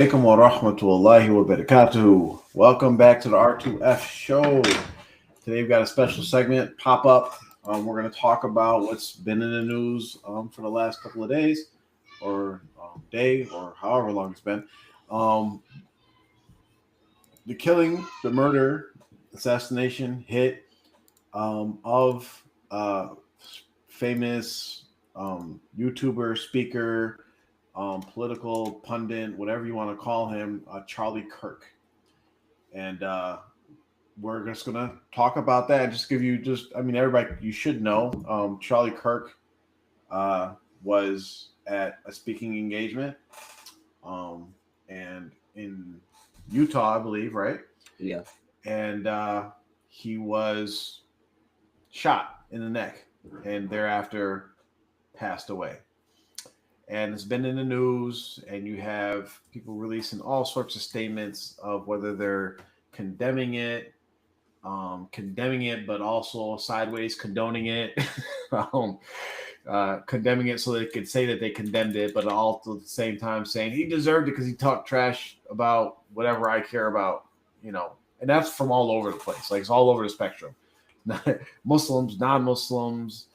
Alaikum wa rahmatullahi wa barakatuh. Welcome back to the R2F show. Today we've got a special segment pop up. We're going to talk about what's been in the news for the last couple of days or day or however long it's been. Um, the killing, the murder, assassination, hit of famous YouTuber, speaker, political pundit, whatever you want to call him, Charlie Kirk. And we're just going to talk about that and just give you everybody, you should know Charlie Kirk was at a speaking engagement and in Utah, I believe, right? Yeah. And he was shot in the neck and thereafter passed away. And it's been in the news, and you have people releasing all sorts of statements of whether they're condemning it, but also sideways condoning it, condemning it so they could say that they condemned it, but also at the same time saying he deserved it because he talked trash about whatever I care about, and that's from all over the place. Like, it's all over the spectrum. Muslims, non-Muslims,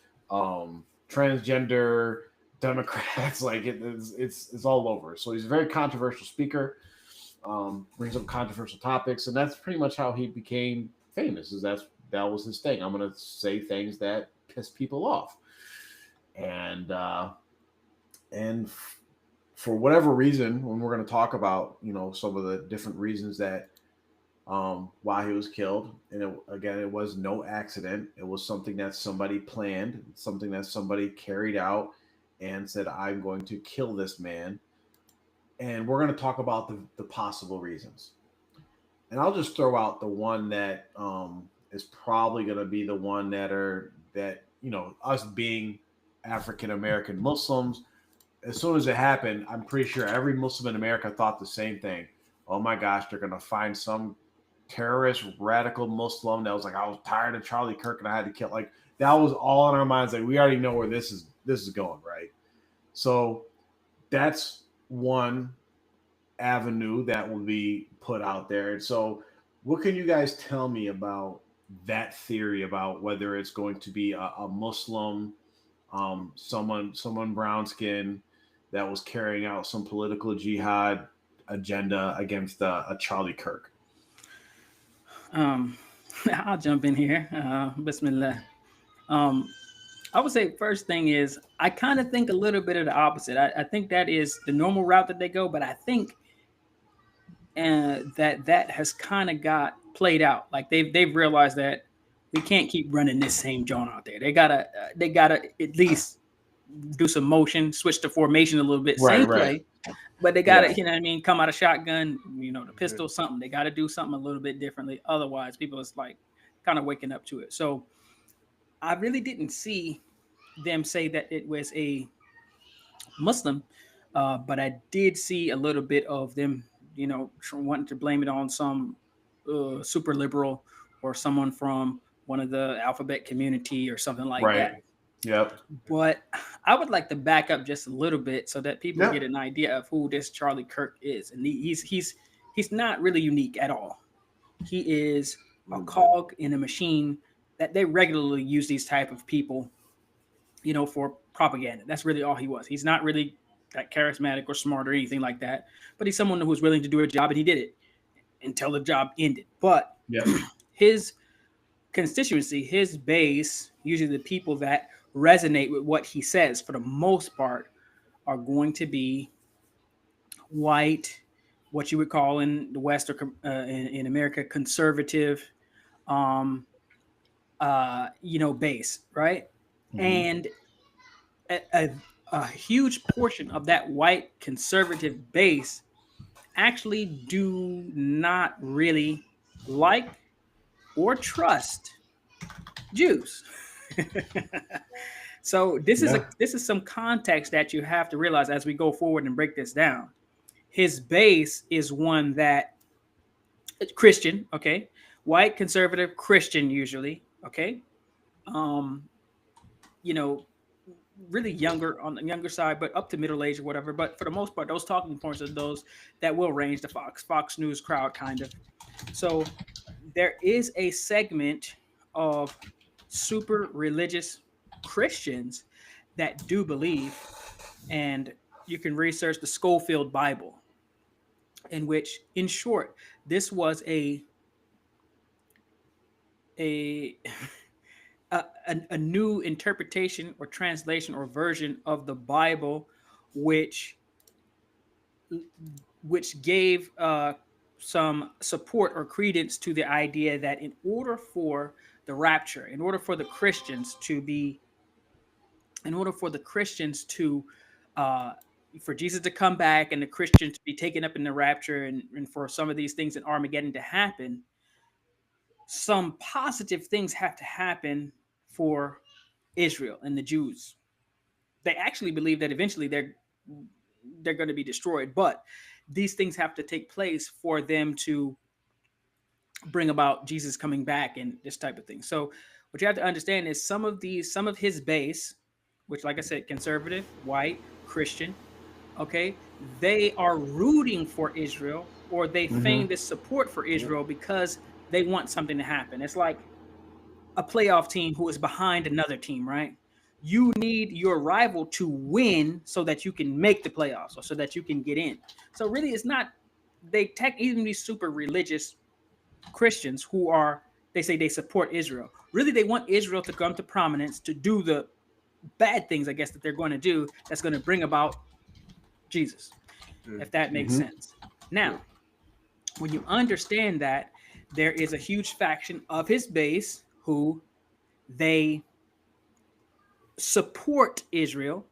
transgender, Democrats, like it's all over. So he's a very controversial speaker, brings up controversial topics, and that's pretty much how he became famous. That was his thing. I'm gonna say things that piss people off, and for whatever reason, when we're gonna talk about some of the different reasons that why he was killed, and it was no accident. It was something that somebody planned, something that somebody carried out and said, I'm going to kill this man. And we're going to talk about the possible reasons. And I'll just throw out the one that is probably going to be the one that us being African American Muslims, as soon as it happened, I'm pretty sure every Muslim in America thought the same thing. Oh my gosh, they're going to find some terrorist radical Muslim that was like, I was tired of Charlie Kirk and I had to kill. Like, that was all in our minds. Like, we already know where this is going, right? So that's one avenue that will be put out there. And so what can you guys tell me about that theory, about whether it's going to be a Muslim, someone brown skin that was carrying out some political jihad agenda against a Charlie Kirk? I'll jump in here. Bismillah. I would say first thing is I kind of think a little bit of the opposite. I think that is the normal route that they go, but I think that has kind of got played out. Like they've realized that we can't keep running this same John out there. They gotta at least do some motion, switch the formation a little bit, same play. But they got to, come out of shotgun, the pistol, something. They got to do something a little bit differently. Otherwise, people is like kind of waking up to it. So I really didn't see them say that it was a Muslim, but I did see a little bit of them, wanting to blame it on some super liberal or someone from one of the alphabet community or something like that. Yep. But I would like to back up just a little bit so that people get an idea of who this Charlie Kirk is. And he's not really unique at all. He is a cog in a machine that they regularly use these type of people, for propaganda. That's really all he was. He's not really that charismatic or smart or anything like that. But he's someone who was willing to do a job, and he did it until the job ended. But his constituency, his base, usually the people that resonate with what he says for the most part are going to be white, what you would call in the West or in America conservative base, right? Mm-hmm. And a huge portion of that white conservative base actually do not really like or trust Jews. So this is some context that you have to realize as we go forward and break this down. His base is one that Christian, okay, white conservative Christian usually, okay, really younger, on the younger side, but up to middle age or whatever. But for the most part, those talking points are those that will range the Fox News crowd, kind of. So there is a segment of super religious Christians that do believe, and you can research the Schofield Bible, in which, in short, this was a a new interpretation or translation or version of the Bible, which gave some support or credence to the idea that in order for the rapture, in order for the Christians to uh, for Jesus to come back and the Christians to be taken up in the rapture, and for some of these things in Armageddon to happen, some positive things have to happen for Israel and the Jews. They actually believe that eventually they're going to be destroyed, but these things have to take place for them to bring about Jesus coming back and this type of thing. So what you have to understand is some of his base, which, like I said, conservative, white, Christian, okay, they are rooting for Israel, or they feign this support for Israel because they want something to happen. It's like a playoff team who is behind another team, right? You need your rival to win so that you can make the playoffs, or so that you can get in. So really, it's not, even these super religious Christians who are, they say they support Israel. Really, they want Israel to come to prominence to do the bad things, I guess, that they're going to do, that's going to bring about Jesus, if that makes sense. Now, when you understand that, there is a huge faction of his base who they support Israel.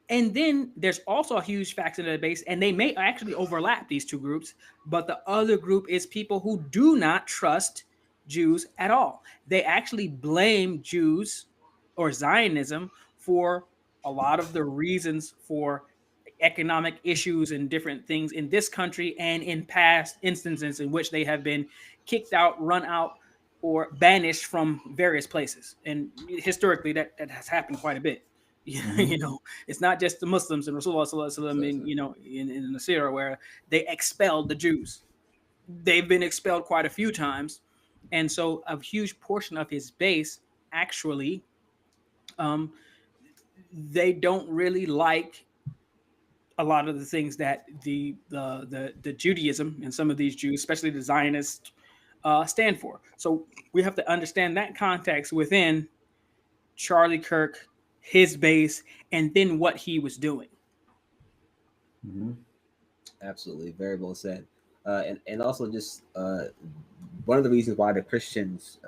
And then there's also a huge faction of the base, and they may actually overlap, these two groups, but the other group is people who do not trust Jews at all. They actually blame Jews or Zionism for a lot of the reasons for economic issues and different things in this country, and in past instances in which they have been kicked out, run out, or banished from various places. And historically, that has happened quite a bit. You know, it's not just the Muslims and Rasulullah Sallallahu Alaihi Wasallam in the Syria where they expelled the Jews. They've been expelled quite a few times. And so a huge portion of his base actually, they don't really like a lot of the things that the Judaism and some of these Jews, especially the Zionists, stand for. So we have to understand that context within Charlie Kirk, his base, and then what he was doing. Absolutely, very well said. And also just one of the reasons why the Christians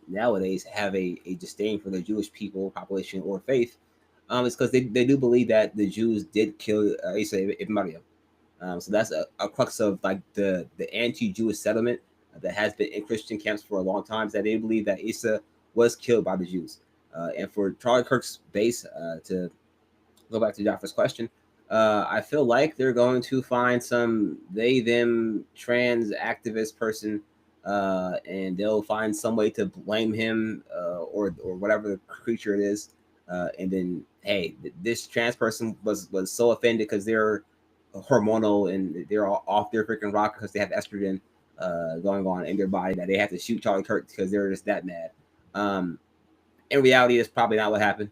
nowadays have a disdain for the Jewish people, population, or faith is because they do believe that the Jews did kill Isa ibn Maryam. So that's a crux of like the anti-Jewish settlement that has been in Christian camps for a long time, is that they believe that Isa was killed by the Jews. And for Charlie Kirk's base, to go back to Jaffar's question, I feel like they're going to find some they them trans activist person, and they'll find some way to blame him, or whatever the creature it is, and then hey, this trans person was so offended because they're hormonal and they're all off their freaking rock because they have estrogen going on in their body, that they have to shoot Charlie Kirk because they're just that mad. In reality, it's probably not what happened.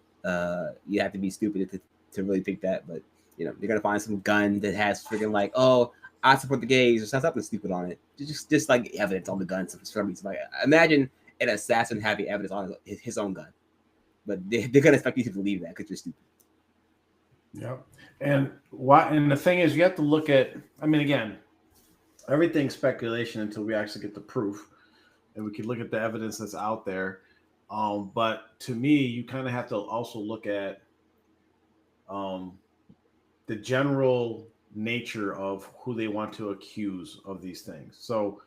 You have to be stupid to really think that, but you know, you're gonna find some gun that has freaking like, oh, I support the gays, or something stupid on it. Just like evidence on the gun. For some reason, like imagine an assassin having evidence on his own gun, but they're gonna expect you to believe that because you're stupid. Yeah, and why? And the thing is, you have to look at. I mean, again, everything's speculation until we actually get the proof, and we can look at the evidence that's out there. But to me, you kind of have to also look at the general nature of who they want to accuse of these things. So,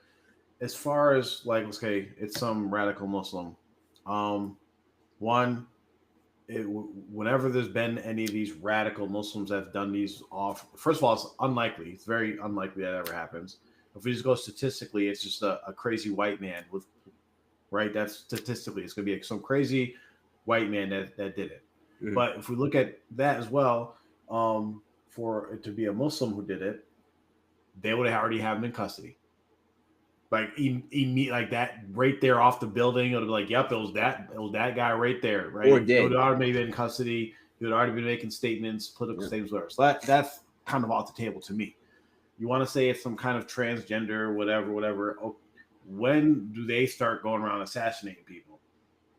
as far as like, okay, it's some radical Muslim. One, whenever there's been any of these radical Muslims that have done these off, first of all, it's unlikely. It's very unlikely that ever happens. If we just go statistically, it's just a crazy white man right. That's statistically, it's going to be some crazy white man that did it. Mm-hmm. But if we look at that as well, for it to be a Muslim who did it, they would have already have him in custody. Like like that right there off the building, it would be like, yep, it was that guy right there, right? Or dead. He would already been in custody. He would already been making statements, political statements, whatever. So that's kind of off the table to me. You want to say it's some kind of transgender, whatever. Oh, when do they start going around assassinating people?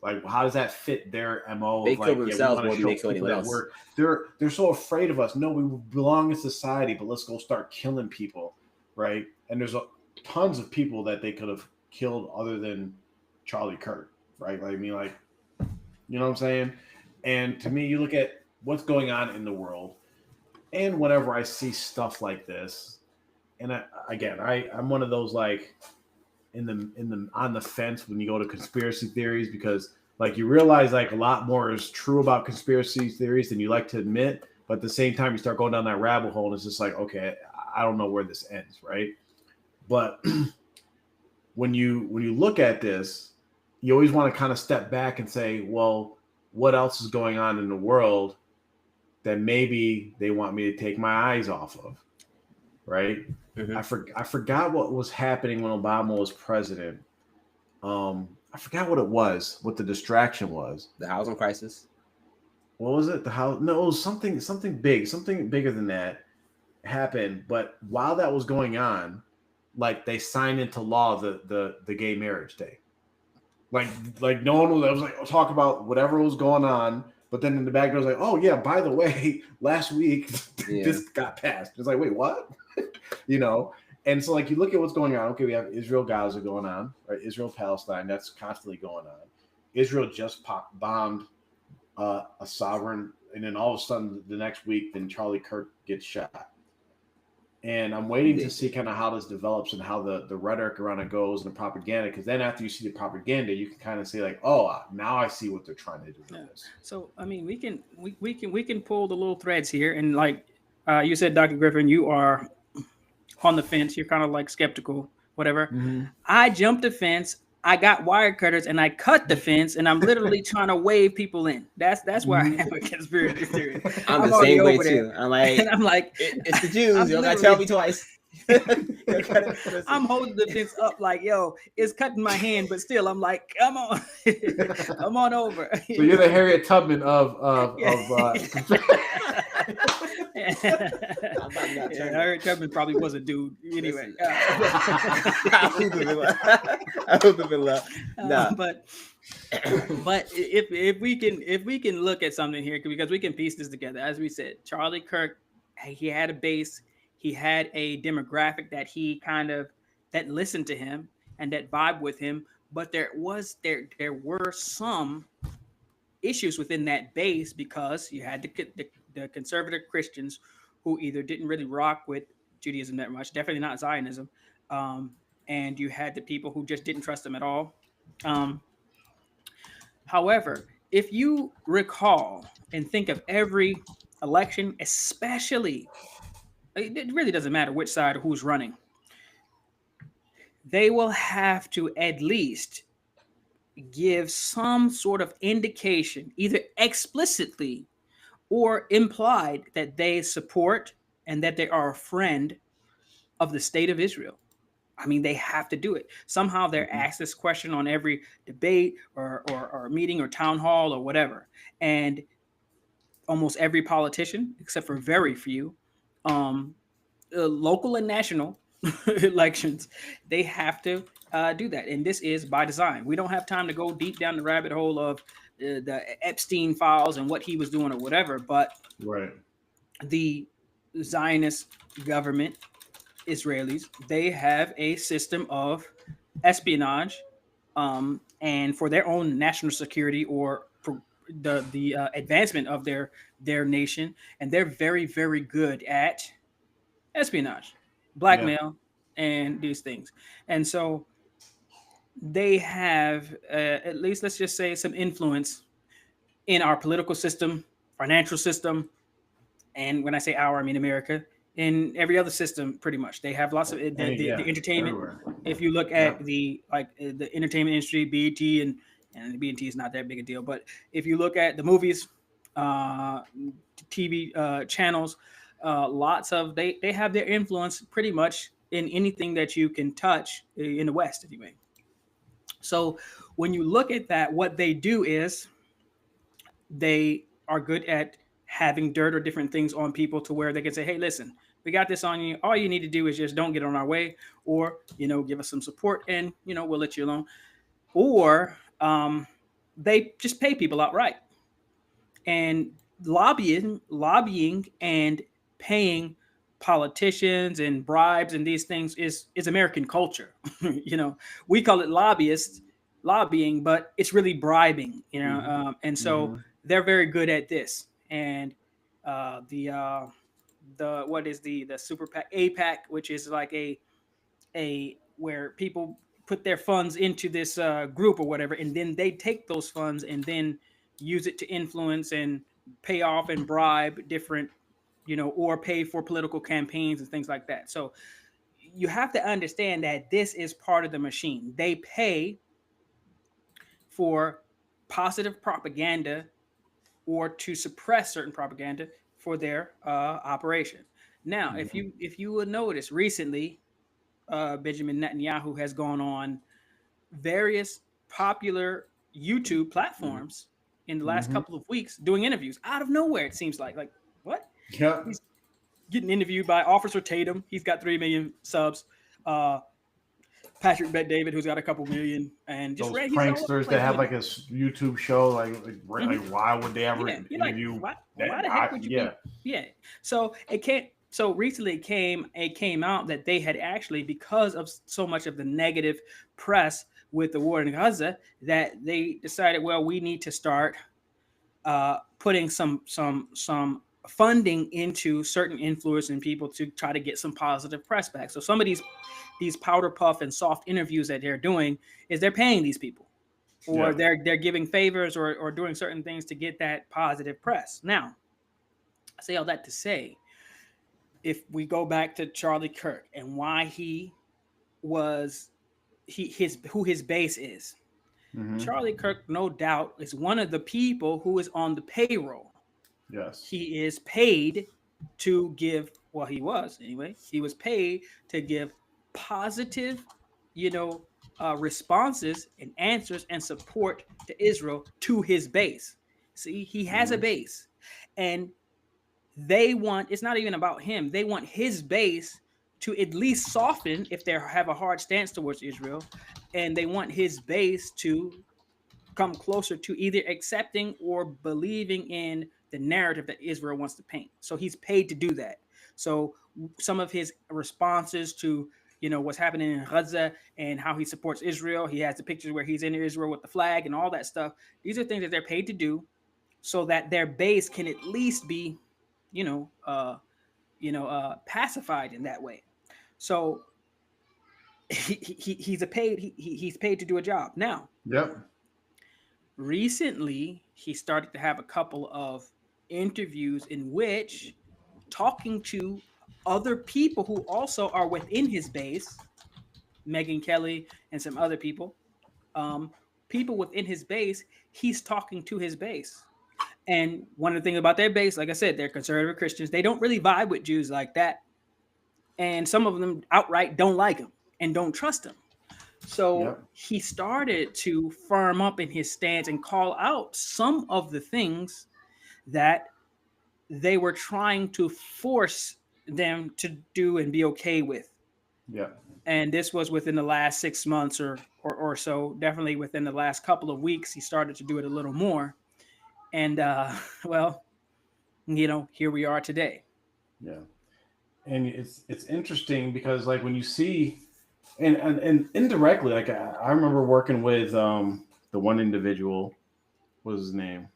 Like, how does that fit their MO? They kill themselves more than they kill anyone else. They're so afraid of us. No, we belong in society, but let's go start killing people, right? And there's tons of people that they could have killed other than Charlie Kirk, right? Like, I mean, like, you know what I'm saying? And to me, you look at what's going on in the world, and whenever I see stuff like this, and I'm one of those like on the fence when you go to conspiracy theories, because like you realize like a lot more is true about conspiracy theories than you like to admit, but at the same time you start going down that rabbit hole and it's just like, okay, I don't know where this ends, right? But when you look at this, you always want to kind of step back and say, well, what else is going on in the world that maybe they want me to take my eyes off of, right? Mm-hmm. I forgot what was happening when Obama was president. I forgot what the distraction was. The housing crisis. What was it? No, it was something bigger than that happened. But while that was going on, like they signed into law the gay marriage day. Like no one was like talk about whatever was going on, but then in the back it was like, oh yeah, by the way, last week this got passed. It's like, wait, what? You know. And so, like, you look at what's going on. Okay, we have Israel-Gaza going on, right? Israel-Palestine, that's constantly going on. Israel just bombed a sovereign, and then all of a sudden, the next week, then Charlie Kirk gets shot. And I'm waiting to see kind of how this develops and how the rhetoric around it goes and the propaganda. Because then after you see the propaganda, you can kind of say like, oh, now I see what they're trying to do. Yeah. So, I mean, we can pull the little threads here, and like you said, Dr. Griffin, you are on the fence. You're kind of like skeptical, whatever. Mm-hmm. I jumped the fence. I got wire cutters and I cut the fence, and I'm literally trying to wave people in. That's why I have a conspiracy theory. I'm the same way too. I'm like, it's the Jews. You don't gotta tell me twice. I'm holding the fence up like, yo, it's cutting my hand, but still, I'm like, come on, come on over. So you're the Harriet Tubman of Harriet Tubman probably was a dude anyway. But if we can look at something here, because we can piece this together, as we said, Charlie Kirk, he had a base. He had a demographic that listened to him and that vibed with him, but there were some issues within that base, because you had the conservative Christians who either didn't really rock with Judaism that much, definitely not Zionism, and you had the people who just didn't trust them at all. However, if you recall and think of every election, especially, it really doesn't matter which side or who's running, they will have to at least give some sort of indication, either explicitly or implied, that they support and that they are a friend of the state of Israel. I mean, they have to do it. Somehow they're asked this question on every debate or meeting or town hall or whatever. And almost every politician, except for very few, local and national elections, they have to do that. And this is by design. We don't have time to go deep down the rabbit hole of the Epstein files and what he was doing or whatever. But the Zionist government, Israelis, they have a system of espionage, and for their own national security or for the advancement of their nation, and they're very, very good at espionage, blackmail, and these things. And so they have at least, let's just say, some influence in our political system, financial system, and when I say our, I mean America, in every other system, pretty much. They have lots of the entertainment. Everywhere. If you look at the entertainment industry, BET, and BET is not that big a deal, but if you look at the movies, TV channels. Lots of they have their influence pretty much in anything that you can touch in the West anyway. So when you look at that, what they do is they are good at having dirt or different things on people to where they can say, hey, listen, we got this on you. All you need to do is just don't get on our way, or, give us some support and, we'll let you alone. Or they just pay people outright. And lobbying and paying politicians and bribes and these things is American culture. We call it lobbying, but it's really bribing, and so they're very good at this. And the what is the super PAC, APAC, which is like a where people put their funds into this group or whatever, and then they take those funds and then use it to influence and pay off and bribe different, or pay for political campaigns and things like that. So you have to understand that this is part of the machine. They pay for positive propaganda or to suppress certain propaganda for their operation. Now, if you would notice recently, Benjamin Netanyahu has gone on various popular YouTube platforms in the last couple of weeks doing interviews out of nowhere. It seems like what? Yeah. He's getting interviewed by Officer Tatum. He's got 3 million subs. Patrick Bet David, who's got a couple million, and just those pranksters that have like a YouTube show. Like why would they ever interview? Why the heck would you? Yeah. So it can't. So recently it came out that they had actually, because of so much of the negative press with the war in Gaza, that they decided, well, we need to start putting some funding into certain influencers and people to try to get some positive press back. So some of these powder puff and soft interviews that they're doing is they're paying these people, or they're giving favors or doing certain things to get that positive press. Now, I say all that to say, if we go back to Charlie Kirk and why who his base is, Charlie Kirk, no doubt, is one of the people who is on the payroll. Yes. He is paid to give, well, he was anyway, he was paid to give positive, responses and answers and support to Israel to his base. See, he has a base, and it's not even about him. They want his base to at least soften if they have a hard stance towards Israel, and they want his base to come closer to either accepting or believing in the narrative that Israel wants to paint. So he's paid to do that. So some of his responses to, what's happening in Gaza and how he supports Israel, he has the pictures where he's in Israel with the flag and all that stuff. These are things that they're paid to do so that their base can at least be, pacified in that way. So he's paid to do a job. Now, recently he started to have a couple of interviews in which talking to other people who also are within his base, Megyn Kelly and some other people within his base, he's talking to his base. And one of the things about their base, like I said, they're conservative Christians. They don't really vibe with Jews like that. And some of them outright don't like him and don't trust him. So he started to firm up in his stance and call out some of the things that they were trying to force them to do and be okay with. Yeah. And this was within the last 6 months or so, definitely within the last couple of weeks, he started to do it a little more. And, here we are today. Yeah. And it's interesting because like when you see, and indirectly, like I remember working with the one individual, what was his name?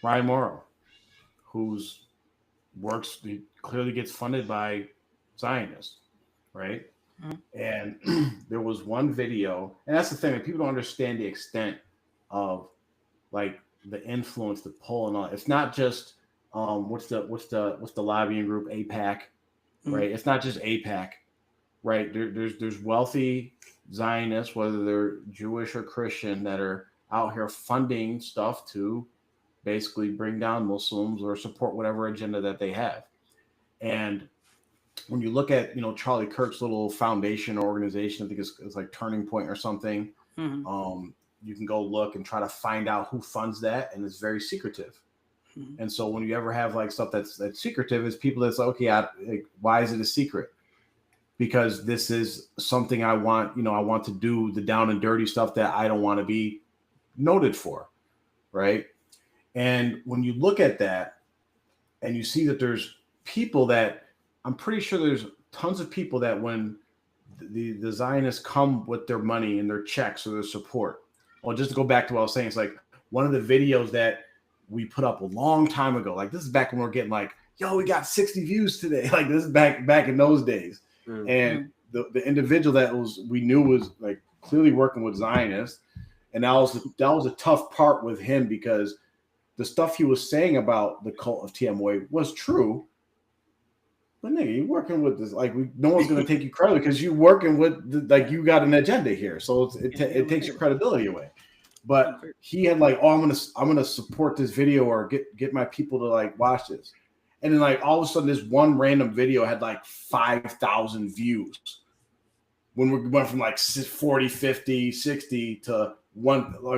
Ryan Morrow, whose works he clearly gets funded by Zionists, right? And there was one video, and that's the thing, like, people don't understand the extent of like the influence, the pull, and all. It's not just what's the lobbying group, APAC, right? It's not just APAC, right? There's wealthy Zionists, whether they're Jewish or Christian, that are out here funding stuff to basically bring down Muslims or support whatever agenda that they have. And when you look at, Charlie Kirk's little foundation organization, I think it's like Turning Point or something. Mm-hmm. You can go look and try to find out who funds that, and it's very secretive. Mm-hmm. And so when you ever have like stuff that's secretive, it's people that's like, okay, why is it a secret? Because this is something I want, I want to do the down and dirty stuff that I don't want to be noted for, right? And when you look at that and you see that there's people that, I'm pretty sure there's tons of people that when the Zionists come with their money and their checks or their support. Well, just to go back to what I was saying, it's like one of the videos that we put up a long time ago. Like this is back when we're getting like, yo, we got 60 views today. Like this is back in those days. Mm-hmm. And the individual that we knew was like clearly working with Zionists. And that was a tough part with him because the stuff he was saying about the cult of TMOA was true. But nigga, you're working with this. Like, no one's going to take you credit because you're working with, you got an agenda here. So it takes your credibility away. But he had like, oh, I'm gonna support this video or get my people to like watch this. And then like all of a sudden this one random video had like 5,000 views. When we went from like 40, 50, 60 to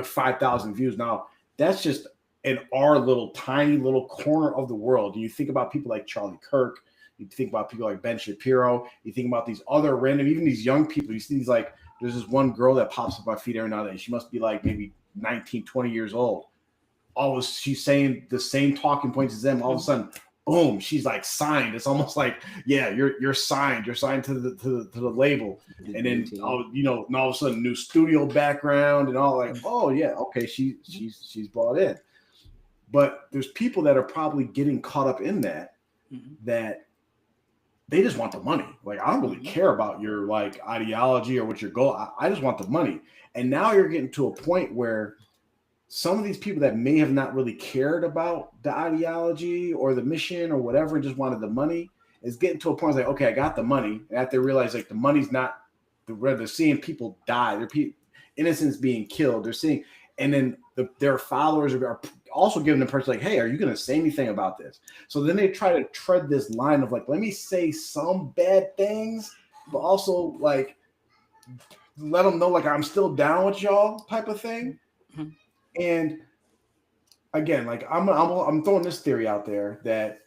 5,000 views. Now that's just in our little tiny little corner of the world. And you think about people like Charlie Kirk, you think about people like Ben Shapiro, you think about these other random, even these young people, you see these like, there's this one girl that pops up my feed every now and then. She must be like maybe 19, 20 years old. She's saying the same talking points as them. All of a sudden, boom, she's like signed. It's almost like, yeah, you're signed. You're signed to the label. And then and all of a sudden new studio background and all like, oh yeah, okay, she's bought in. But there's people that are probably getting caught up in that, that they just want the money. Like, I don't really care about your like ideology or what your goal. I just want the money. And now you're getting to a point where some of these people that may have not really cared about the ideology or the mission or whatever, and just wanted the money, is getting to a point where like, okay, I got the money. And after they realize like the money's not, they're seeing people die. They're innocents being killed. They're seeing, and then their followers are also giving the person like, hey, are you going to say anything about this? So then they try to tread this line of like, let me say some bad things, but also like let them know like I'm still down with y'all type of thing. Mm-hmm. And again, like I'm throwing this theory out there that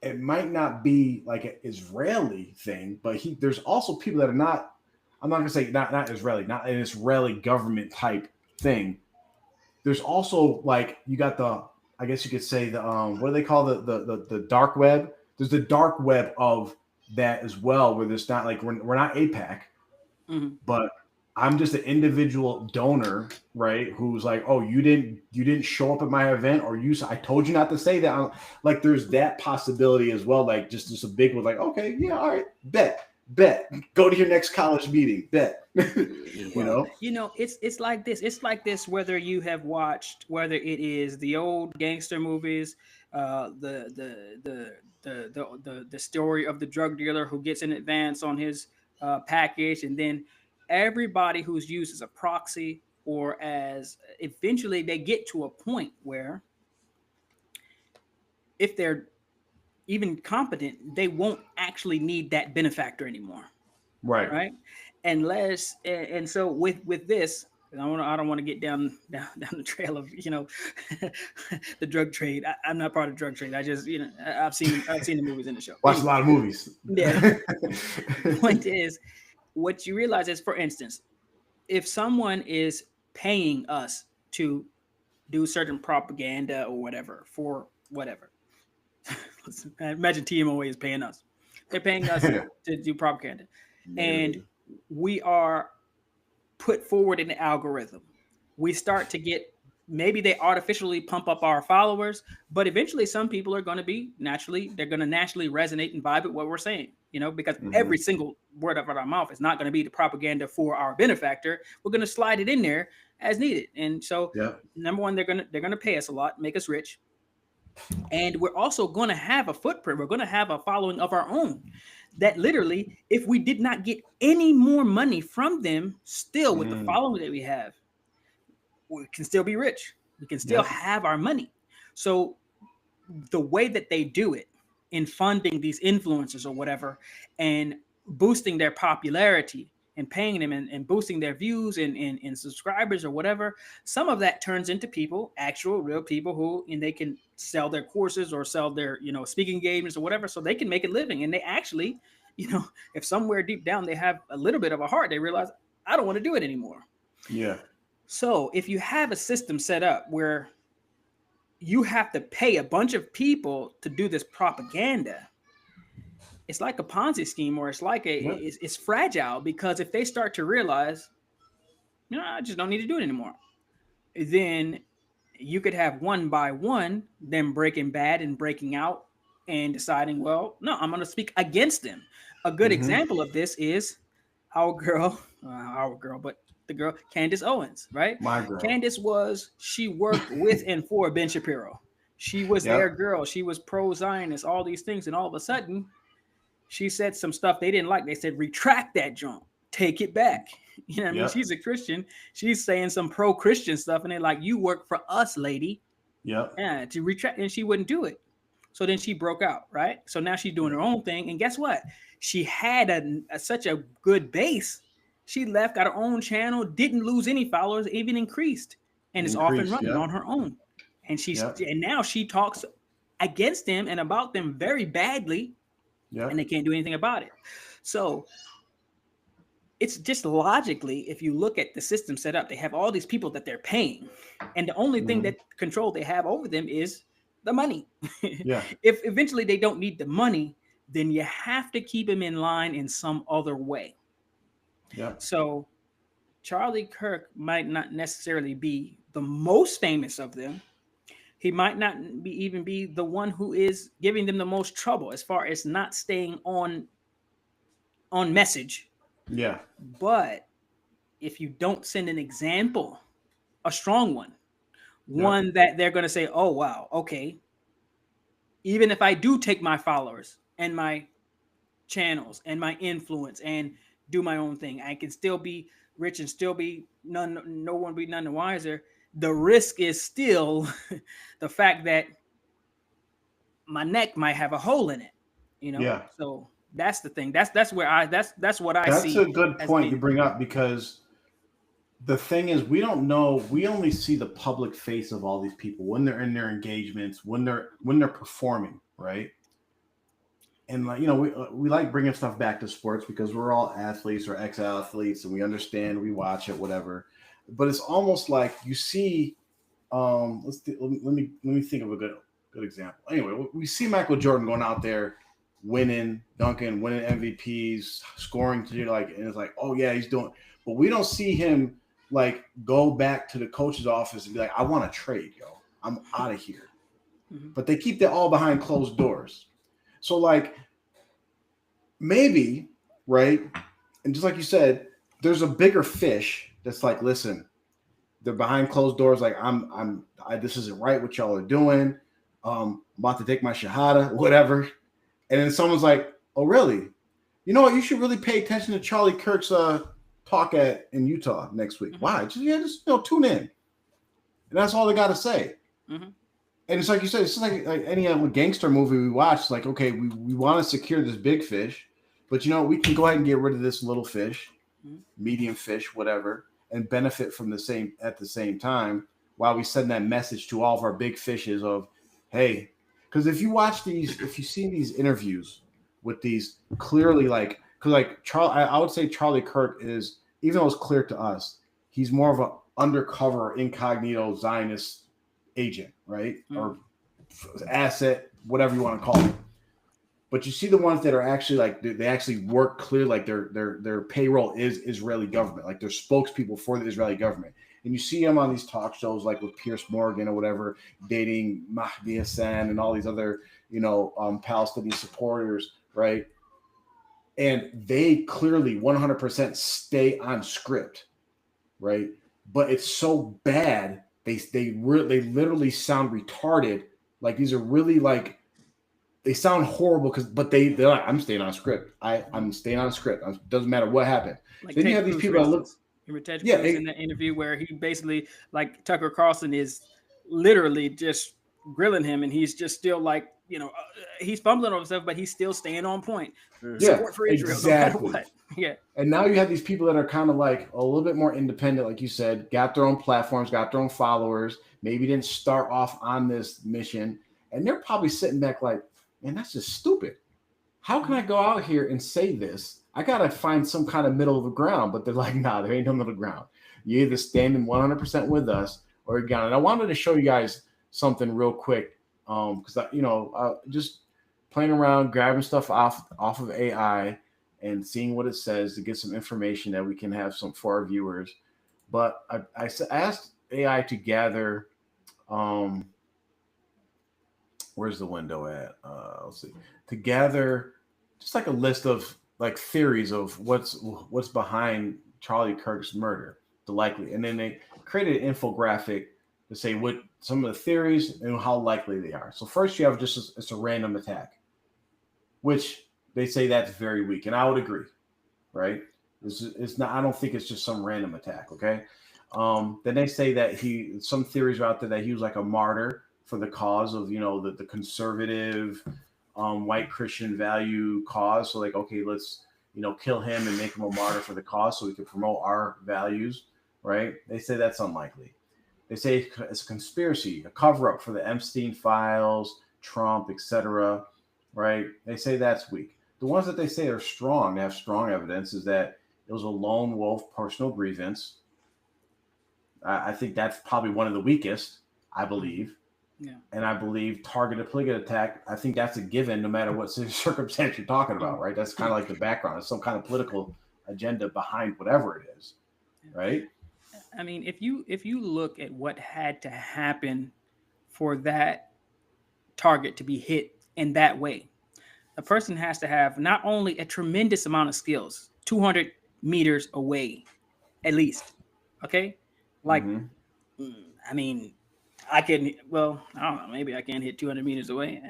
it might not be like an Israeli thing, but there's also people that are not, I'm not going to say not Israeli, not an Israeli government type thing. There's also like, you got I guess you could say what do they call the dark web? There's the dark web of that as well, where there's not like, we're not AIPAC, but I'm just an individual donor, right? Who's like, oh, you didn't show up at my event, or I told you not to say that. Like, there's that possibility as well. Like just a big one, like, okay, yeah, all right, bet, go to your next college meeting, bet. It's like this. It's like this whether you have watched, whether it is the old gangster movies, the story of the drug dealer who gets an advance on his package, and then everybody who's used as a proxy or as eventually they get to a point where if they're even competent, they won't actually need that benefactor anymore. Right. Unless, and so with this, I don't want to get down the trail of, the drug trade. I'm not part of the drug trade. I just, I've seen the movies in the show. Watch a lot of movies. Yeah. The point is, what you realize is, for instance, if someone is paying us to do certain propaganda or whatever, for whatever, imagine TMOA is paying us. They're paying us to do propaganda. And we are put forward in the algorithm. We start to get, maybe they artificially pump up our followers, but eventually some people are going to naturally resonate and vibe with what we're saying, because every single word out of our mouth is not going to be the propaganda for our benefactor. We're going to slide it in there as needed. And so number one, they're going to pay us a lot, make us rich. And we're also going to have a footprint. We're going to have a following of our own that literally, if we did not get any more money from them, still with the following that we have, we can still be rich. We can still have our money. So the way that they do it in funding these influencers or whatever and boosting their popularity and paying them and boosting their views and subscribers or whatever, some of that turns into people, actual real people who, and they can sell their courses or sell their, speaking engagements or whatever, so they can make a living. And they actually, if somewhere deep down they have a little bit of a heart, they realize, I don't want to do it anymore. Yeah. So if you have a system set up where you have to pay a bunch of people to do this propaganda, it's like a Ponzi scheme, or it's like it's fragile, because if they start to realize, I just don't need to do it anymore, then you could have one by one them breaking bad and breaking out and deciding, well, no, I'm going to speak against them. A good example of this is our girl, but the girl, Candace Owens, right? My girl. Candace she worked with and for Ben Shapiro. She was their girl. She was pro-Zionist, all these things. And all of a sudden, she said some stuff they didn't like. They said, retract that junk. Take it back. You know what I mean? She's a Christian. She's saying some pro-Christian stuff. And they're like, you work for us, lady. Yeah, to retract. And she wouldn't do it. So then she broke out, right? So now she's doing her own thing. And guess what? She had such a good base. She left, got her own channel, didn't lose any followers, even increased, and is off and running on her own. And and now she talks against them and about them very badly, and they can't do anything about it. So it's just logically, if you look at the system set up, they have all these people that they're paying, and the only thing that control they have over them is the money. If eventually they don't need the money, then you have to keep them in line in some other way. So Charlie Kirk might not necessarily be the most famous of them. He might not even be the one who is giving them the most trouble as far as not staying on message. Yeah. But if you don't send an example, a strong one that they're going to say, oh, wow, okay, even if I do take my followers and my channels and my influence and do my own thing, I can still be rich and still be no one be none the wiser. The risk is still the fact that my neck might have a hole in it, So that's the thing. That's what I see. That's a good point you bring up, because the thing is, we don't know. We only see the public face of all these people when they're in their engagements, when they're performing, right? And we like bringing stuff back to sports because we're all athletes or ex-athletes, and we understand, we watch it, whatever. But it's almost like you see. Let me think of a good example. Anyway, we see Michael Jordan going out there, winning, dunking, winning MVPs, scoring and it's like, oh yeah, he's doing. But we don't see him go back to the coach's office and be like, I want to trade, yo, I'm out of here. But they keep that all behind closed doors. So maybe, right? And just like you said, there's a bigger fish that's like, listen, they're behind closed doors. Like this isn't right what y'all are doing. I'm about to take my shahada, whatever. And then someone's like, oh, really? You know what? You should really pay attention to Charlie Kirk's talk in Utah next week. Why? Just tune in. And that's all they got to say. And it's like you said, it's just like any gangster movie we watch. It's like, okay, we want to secure this big fish, but we can go ahead and get rid of this little fish, medium fish, whatever, and benefit from at the same time, while we send that message to all of our big fishes of, hey, because if you see these interviews with these clearly I would say Charlie Kirk is, even though it's clear to us, he's more of an undercover incognito Zionist agent, right? Or asset, whatever you want to call it. But you see the ones that are actually they actually work clear, their payroll is Israeli government, they're spokespeople for the Israeli government. And you see them on these talk shows with Piers Morgan or whatever, dating Mahdi Hassan and all these other, Palestinian supporters, right? And they clearly 100% stay on script, right? But it's so bad. They literally sound retarded. These are really they sound horrible but they're like, I'm staying on script. I'm staying on script. It doesn't matter what happened. Then you have these people that look. Ted Cruz in that interview where he basically, Tucker Carlson is literally just grilling him, and he's just still like, he's fumbling over himself, but he's still staying on point. Yeah, Support for Israel, exactly. no matter what. Yeah. And now you have these people that are kind of like a little bit more independent, like you said, got their own platforms, got their own followers, maybe didn't start off on this mission. And they're probably sitting back like, man, that's just stupid. How can I go out here and say this? I got to find some kind of middle of the ground. But they're like, nah, there ain't no middle ground. You either standing 100% with us or you're gone. And I wanted to show you guys something real quick because, just playing around, grabbing stuff off of AI and seeing what it says to get some information that we can have some for our viewers. But I asked AI to gather, where's the window at? Let's see. To gather just like a list of like theories of what's behind Charlie Kirk's murder, the likely. And then they created an infographic to say what some of the theories and how likely they are. So first you have it's a random attack, which they say that's very weak, and I would agree, right? It's not. I don't think it's just some random attack. Okay. Then they say that some theories are out there that he was like a martyr for the cause of the conservative, white Christian value cause. So like, okay, let's kill him and make him a martyr for the cause, so we can promote our values, right? They say that's unlikely. They say it's a conspiracy, a cover up for the Epstein files, Trump, etc. Right? They say that's weak. The ones that they say are strong, they have strong evidence, is that it was a lone wolf personal grievance. I think that's probably one of the weakest, I believe. Yeah. And I believe targeted political attack, I think that's a given no matter what circumstance you're talking about, right? That's kind of like the background. It's some kind of political agenda behind whatever it is, right? I mean, if you look at what had to happen for that target to be hit in that way, a person has to have not only a tremendous amount of skills, 200 meters away, at least. Okay. Like, I mean, I can, well, I don't know, maybe I can hit 200 meters away.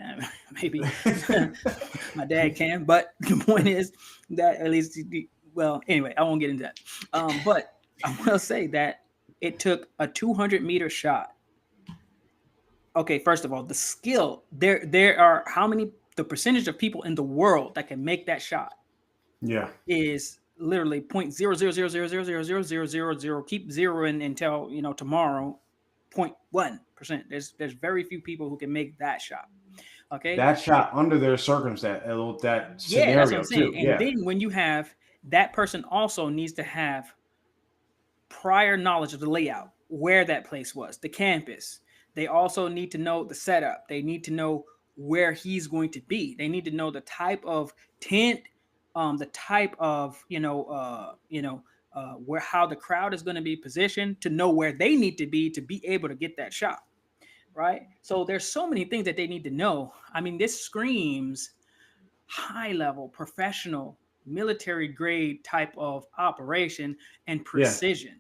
Maybe my dad can, but the point is that at least, well, anyway, I won't get into that. But I will say that it took a 200-meter shot. Okay, first of all, the skill, there are the percentage of people in the world that can make that shot is literally 0.000000000. Keep zeroing until tomorrow, 0.1%. There's very few people who can make that shot. Okay, that shot under their circumstance, that scenario, that's what I'm saying. too. And then when you have that person, also needs to have prior knowledge of the layout, where that place was, the campus. They also need to know the setup. They need to know where he's going to be. They need to know the type of tent, the type of where how the crowd is going to be positioned, to know where they need to be able to get that shot, right? So there's so many things that they need to know. I mean, this screams high level, professional, military grade type of operation and precision. Yeah.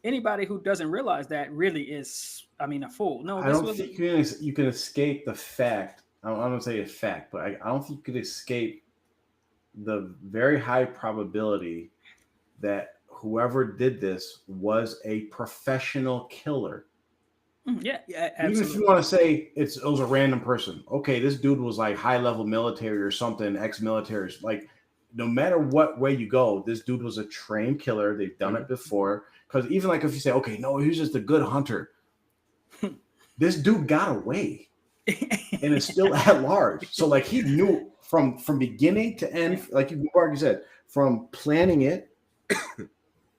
Anybody who doesn't realize that really is, a fool. No, I don't think you can escape the fact. I don't want to say a fact, but I don't think you could escape the very high probability that whoever did this was a professional killer. Yeah, absolutely. Even if you want to say it was a random person. Okay, this dude was like high level military or something, ex-military. Like, no matter what way you go, this dude was a trained killer. They've done it before. Because even like if you say, okay, no, he's just a good hunter. This dude got away and is still at large. So like he knew from beginning to end, like you already said, from planning it,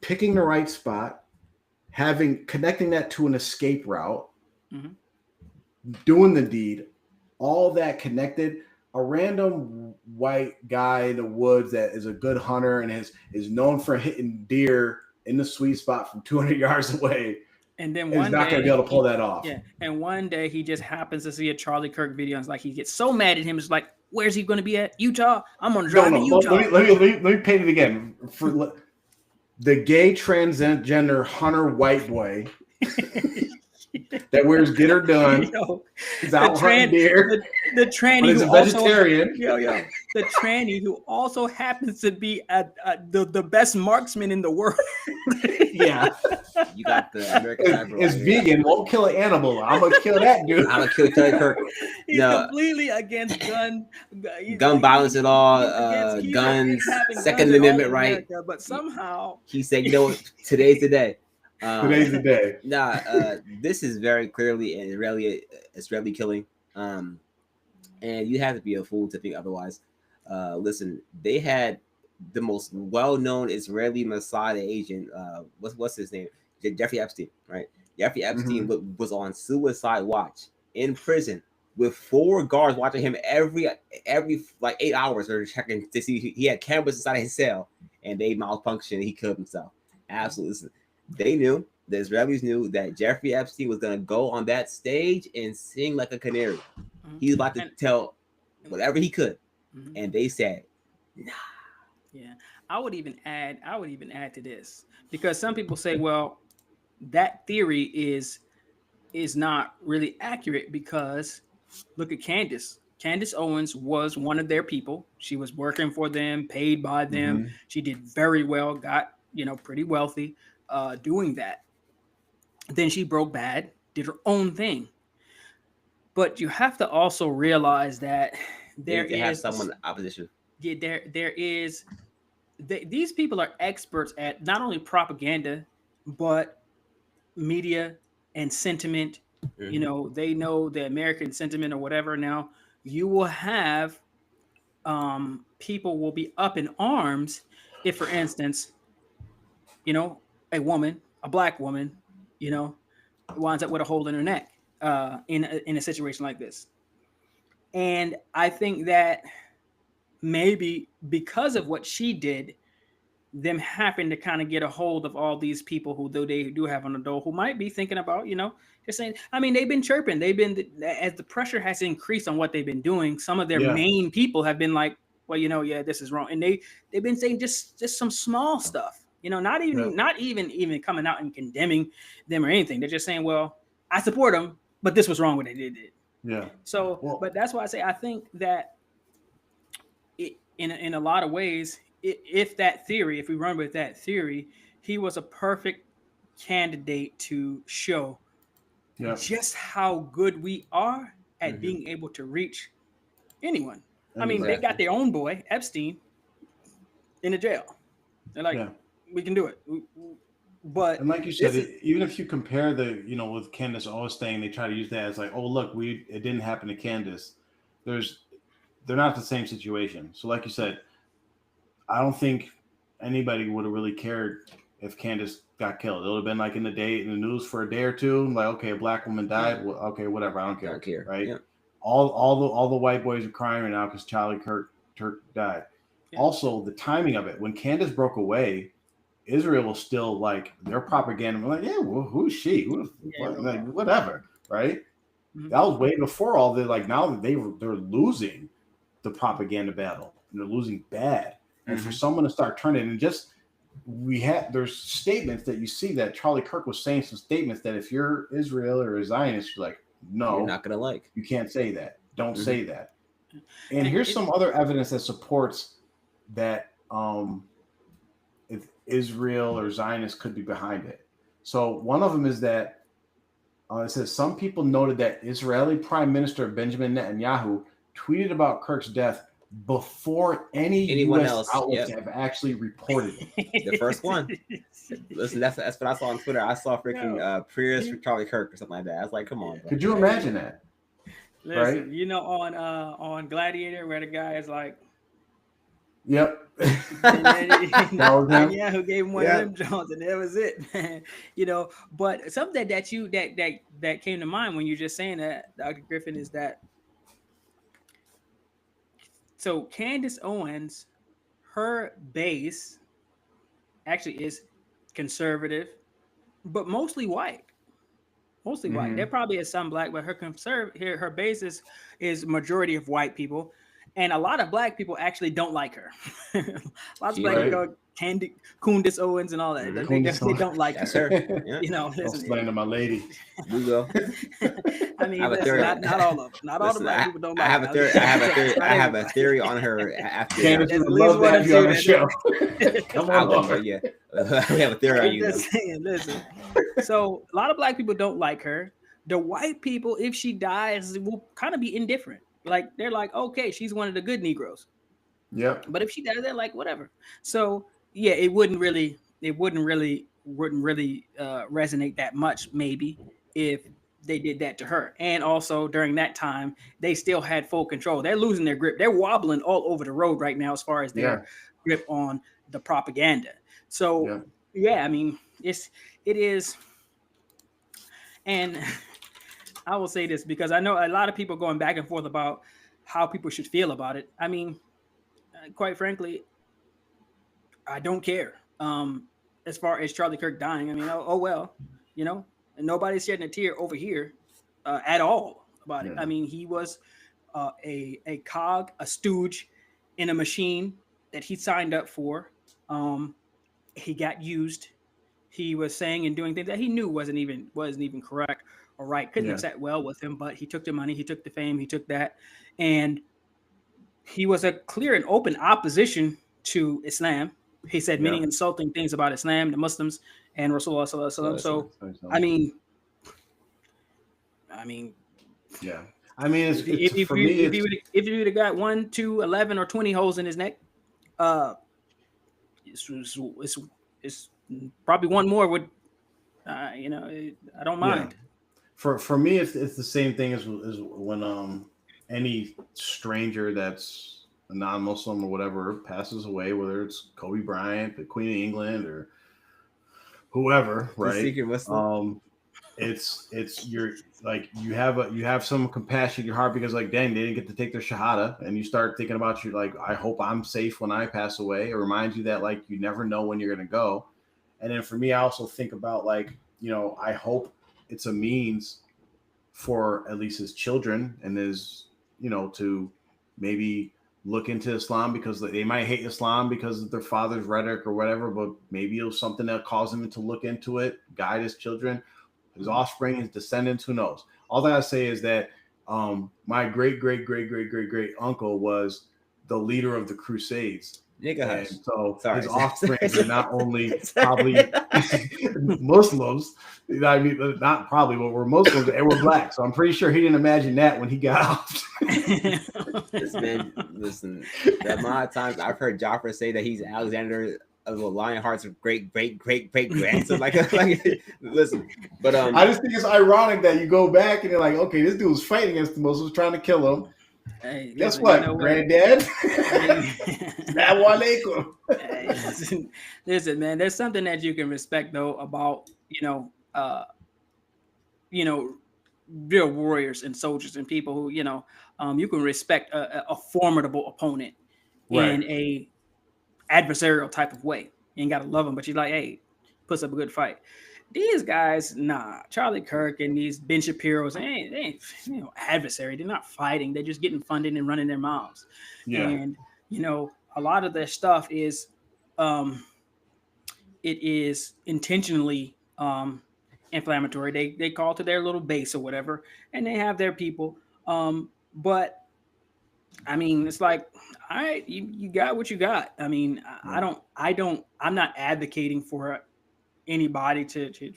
picking the right spot, connecting that to an escape route, doing the deed, all that connected. A random white guy in the woods that is a good hunter and is known for hitting deer in the sweet spot from 200 yards away, and then he's not going to be able to pull that off. Yeah, and one day he just happens to see a Charlie Kirk video, and it's like he gets so mad at him. It's like, where's he going to be at? Utah? I'm going to drive to Utah. Let me paint it again. For the gay transgender hunter white boy that wears get her done. Yo, He's out hunting deer. The tranny But he's who a vegetarian. Also, the tranny who also happens to be the best marksman in the world. Yeah, you got the American. It's vegan. Won't kill an animal. I'm gonna kill that dude. I'm gonna kill Charlie Kirk. He's completely against gun violence at all. Guns, Second Amendment right. But somehow he said, "You know what? Today's the day." Today's the day. This is very clearly an Israeli killing. And you have to be a fool to think otherwise. Listen, they had the most well-known Israeli Mossad agent. What's his name? Jeffrey Epstein, right? Jeffrey Epstein was on suicide watch in prison with 4 guards watching him every like 8 hours or checking to see he had cameras inside of his cell, and they malfunctioned. He killed himself. Absolutely. Listen, they knew, the Israelis knew that Jeffrey Epstein was going to go on that stage and sing like a canary. He was about to tell whatever he could. And they said, nah. Yeah. I would even add to this, because some people say, well, that theory is not really accurate, because look at Candace. Candace Owens was one of their people. She was working for them, paid by them. She did very well, got, pretty wealthy doing that. Then she broke bad, did her own thing. But you have to also realize that there is someone in opposition. Yeah, there is. These people are experts at not only propaganda, but media and sentiment. They know the American sentiment or whatever. Now you will have people will be up in arms if, for instance, a woman, a black woman, winds up with a hole in her neck in a situation like this. And I think that maybe because of what she did, them having to kind of get a hold of all these people who, though they do have an adult, who might be thinking about, just saying, I mean, they've been chirping. They've been, as the pressure has increased on what they've been doing, some of their main people have been like, well, this is wrong. And they've been saying just some small stuff, not even coming out and condemning them or anything. They're just saying, well, I support them, but this was wrong what they did. Yeah. So, but that's why I say, I think that in a lot of ways, if we run with that theory, he was a perfect candidate to show just how good we are at being able to reach anyone. I mean, they got their own boy, Epstein, in the jail. They're like, we can do it. And like you said, even if you compare with Candace Owens thing, they try to use that as like, oh, look, it didn't happen to Candace. They're not the same situation. So like you said, I don't think anybody would have really cared if Candace got killed. It would have been like in the news for a day or two, like, okay, a black woman died. Well, okay, whatever. I don't care. Right. Yeah. All the white boys are crying right now because Charlie Kirk died. Yeah. Also, the timing of it, when Candace broke away, Israel was still like their propaganda. Like, yeah, well, who's she? Whatever, right? Mm-hmm. That was way before all the now that they're losing the propaganda battle and they're losing bad. And for someone to start turning, and there's statements that you see that Charlie Kirk was saying some statements that if you're Israel or a Zionist, you're like, no, you're not gonna you can't say that. Don't say that. And here's some other evidence that supports that if Israel or Zionists could be behind it. So one of them is that it says some people noted that Israeli Prime Minister Benjamin Netanyahu tweeted about Kirk's death before anyone else outlets have actually reported it. The first one. Listen, that's what I saw on Twitter. I saw freaking prayers for Charlie Kirk or something like that. I was like, come on, bro. Could you imagine that? Listen, right? On Gladiator, where the guy is like, yep. Who gave him one of them Jones, and that was it, man. But something that came to mind when you're just saying that, Dr. Griffin, is that so Candace Owens, her base actually is conservative, but mostly white. Mostly white. There probably is some black, but her base is majority of white people. And a lot of black people actually don't like her. Lots of black Right. people, Candace Owens and all that. They don't like That's her. her. Yeah. You know, Don't slander my lady. We go. I mean, I have a listen, theory. not all of them. Not all the Listen, black people don't like I have her. a theory. I have a theory. Not I have a everybody. theory on her after. Candace, we At would least love to one or have you on two the that show. Come I on, wouldn't, but Lord. yeah, we have a theory on I'm you. just saying, listen. So a lot of black people don't like her. The white people, if she dies, will kind of be indifferent. Like they're like, okay, she's one of the good Negroes. Yep. But if she dies, they're like, whatever. So yeah, it wouldn't really resonate that much, maybe, if they did that to her. And also during that time, they still had full control. They're losing their grip. They're wobbling all over the road right now as far as their grip on the propaganda. So yeah, I mean, it is. And I will say this because I know a lot of people going back and forth about how people should feel about it. I mean, quite frankly, I don't care. As far as Charlie Kirk dying, I mean, oh well, you know, and nobody's shedding a tear over here at all about it. I mean, he was a cog, a stooge in a machine that he signed up for. He got used. He was saying and doing things that he knew wasn't even correct or right. Couldn't have sat well with him, but he took the money, he took the fame, he took that, and he was a clear and open opposition to Islam. He said many insulting things about Islam, the Muslims, and Rasulullah Sallallahu Alaihi Wasallam. So, I mean, yeah. I mean, if you would have got 1, 2, 11, or 20 holes in his neck, it's probably one more would, I don't mind. Yeah. For me, it's the same thing as when any stranger that's a non-Muslim or whatever passes away, whether it's Kobe Bryant, the Queen of England, or whoever, right? It's you're like you have some compassion in your heart because like dang, they didn't get to take their shahada, and you start thinking about you like I hope I'm safe when I pass away. It reminds you that like you never know when you're gonna go. And then for me, I also think about like I hope it's a means for at least his children and his to maybe look into Islam because they might hate Islam because of their father's rhetoric or whatever, but maybe it was something that caused him to look into it, guide his children, his offspring, his descendants, who knows. All that I say is that my great uncle was the leader of the Crusades. And so his offspring are not only probably Muslims, I mean, not probably, but we're Muslims and we're black. So I'm pretty sure he didn't imagine that when he got off. Listen, the amount of times I've heard Joffrey say that he's Alexander of the Lionheart's great grandson. Like, listen, but I just think it's ironic that you go back and you're like, okay, this dude was fighting against the Muslims, trying to kill him. Hey, guess what, Granddad? Listen, man. There's something that you can respect though about real warriors and soldiers and people who you can respect a formidable opponent in a adversarial type of way. You ain't gotta love them, but you're like, hey, puts up a good fight. These guys, nah. Charlie Kirk and these Ben Shapiro's, they ain't adversary. They're not fighting. They're just getting funded and running their mouths. Yeah. And a lot of their stuff is, it is intentionally inflammatory. They call to their little base or whatever, and they have their people. But I mean, it's like, all right, you got what you got. I mean, I'm not advocating for anybody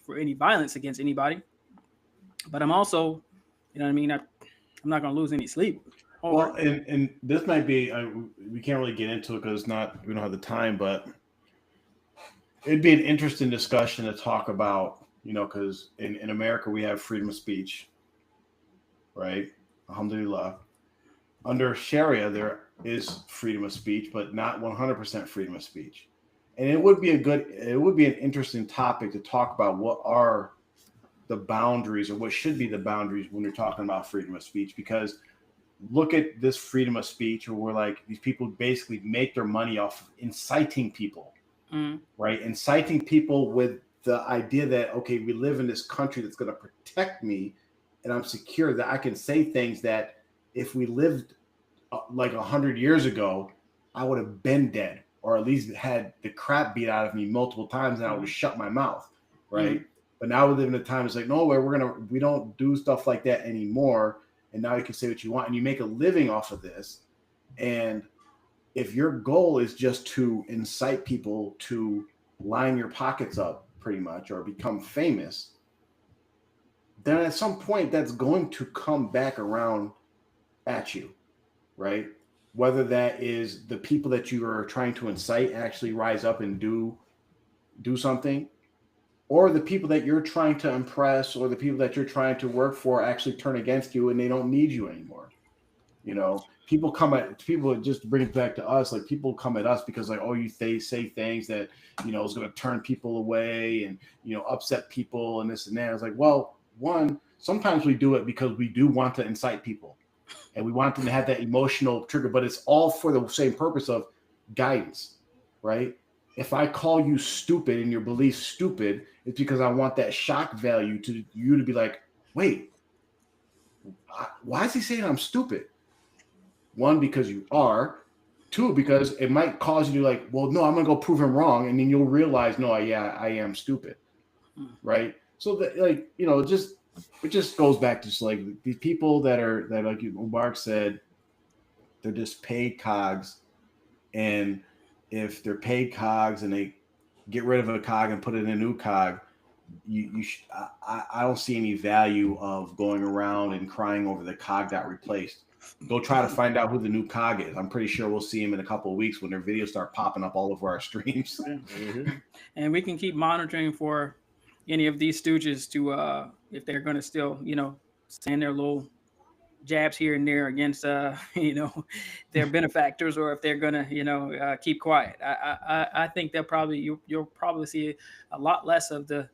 for any violence against anybody, but I'm also, I'm not going to lose any sleep. Well, and this might be, we can't really get into it because we don't have the time, but it'd be an interesting discussion to talk about, because in America we have freedom of speech, right? Alhamdulillah. Under Sharia, there is freedom of speech, but not 100% freedom of speech. And it would be an interesting topic to talk about what are the boundaries or what should be the boundaries when you're talking about freedom of speech, because look at this freedom of speech where we're like, these people basically make their money off of inciting people, right? Inciting people with the idea that, okay, we live in this country that's going to protect me and I'm secure, that I can say things that if we lived like 100 years ago, I would have been dead, or at least had the crap beat out of me multiple times, and I would have shut my mouth, right? But now we live in a time it's like, no way, we don't do stuff like that anymore, and now you can say what you want, and you make a living off of this. And if your goal is just to incite people to line your pockets up, pretty much, or become famous, then at some point that's going to come back around at you, right? Whether that is the people that you are trying to incite actually rise up and do something, or the people that you're trying to impress, or the people that you're trying to work for actually turn against you and they don't need you anymore. You know, people just bring it back to us. Like, people come at us because, like, oh, you say things that, you know, is going to turn people away and, you know, upset people and this and that. It's like, well, one, sometimes we do it because we do want to incite people and we want them to have that emotional trigger, but it's all for the same purpose of guidance, right? If I call you stupid and your beliefs stupid, it's because I want that shock value to you to be like, wait, why is he saying I'm stupid? One, because you are. Two, because it might cause you to like, well, no, I'm gonna go prove him wrong, and then you'll realize, no, yeah, I am stupid, right? So that, like, you know, it just goes back to just like these people that like Mark said, they're just paid cogs, and if they're paid cogs and they get rid of a cog and put in a new cog, I don't see any value of going around and crying over the cog got replaced. Go try to find out who the new cog is. I'm pretty sure we'll see him in a couple of weeks when their videos start popping up all over our streams. And we can keep monitoring for any of these stooges to, if they're going to still, you know, send their little jabs here and there against, you know, their benefactors, or if they're going to, you know, keep quiet. I think they'll probably, you'll probably see a lot less of the,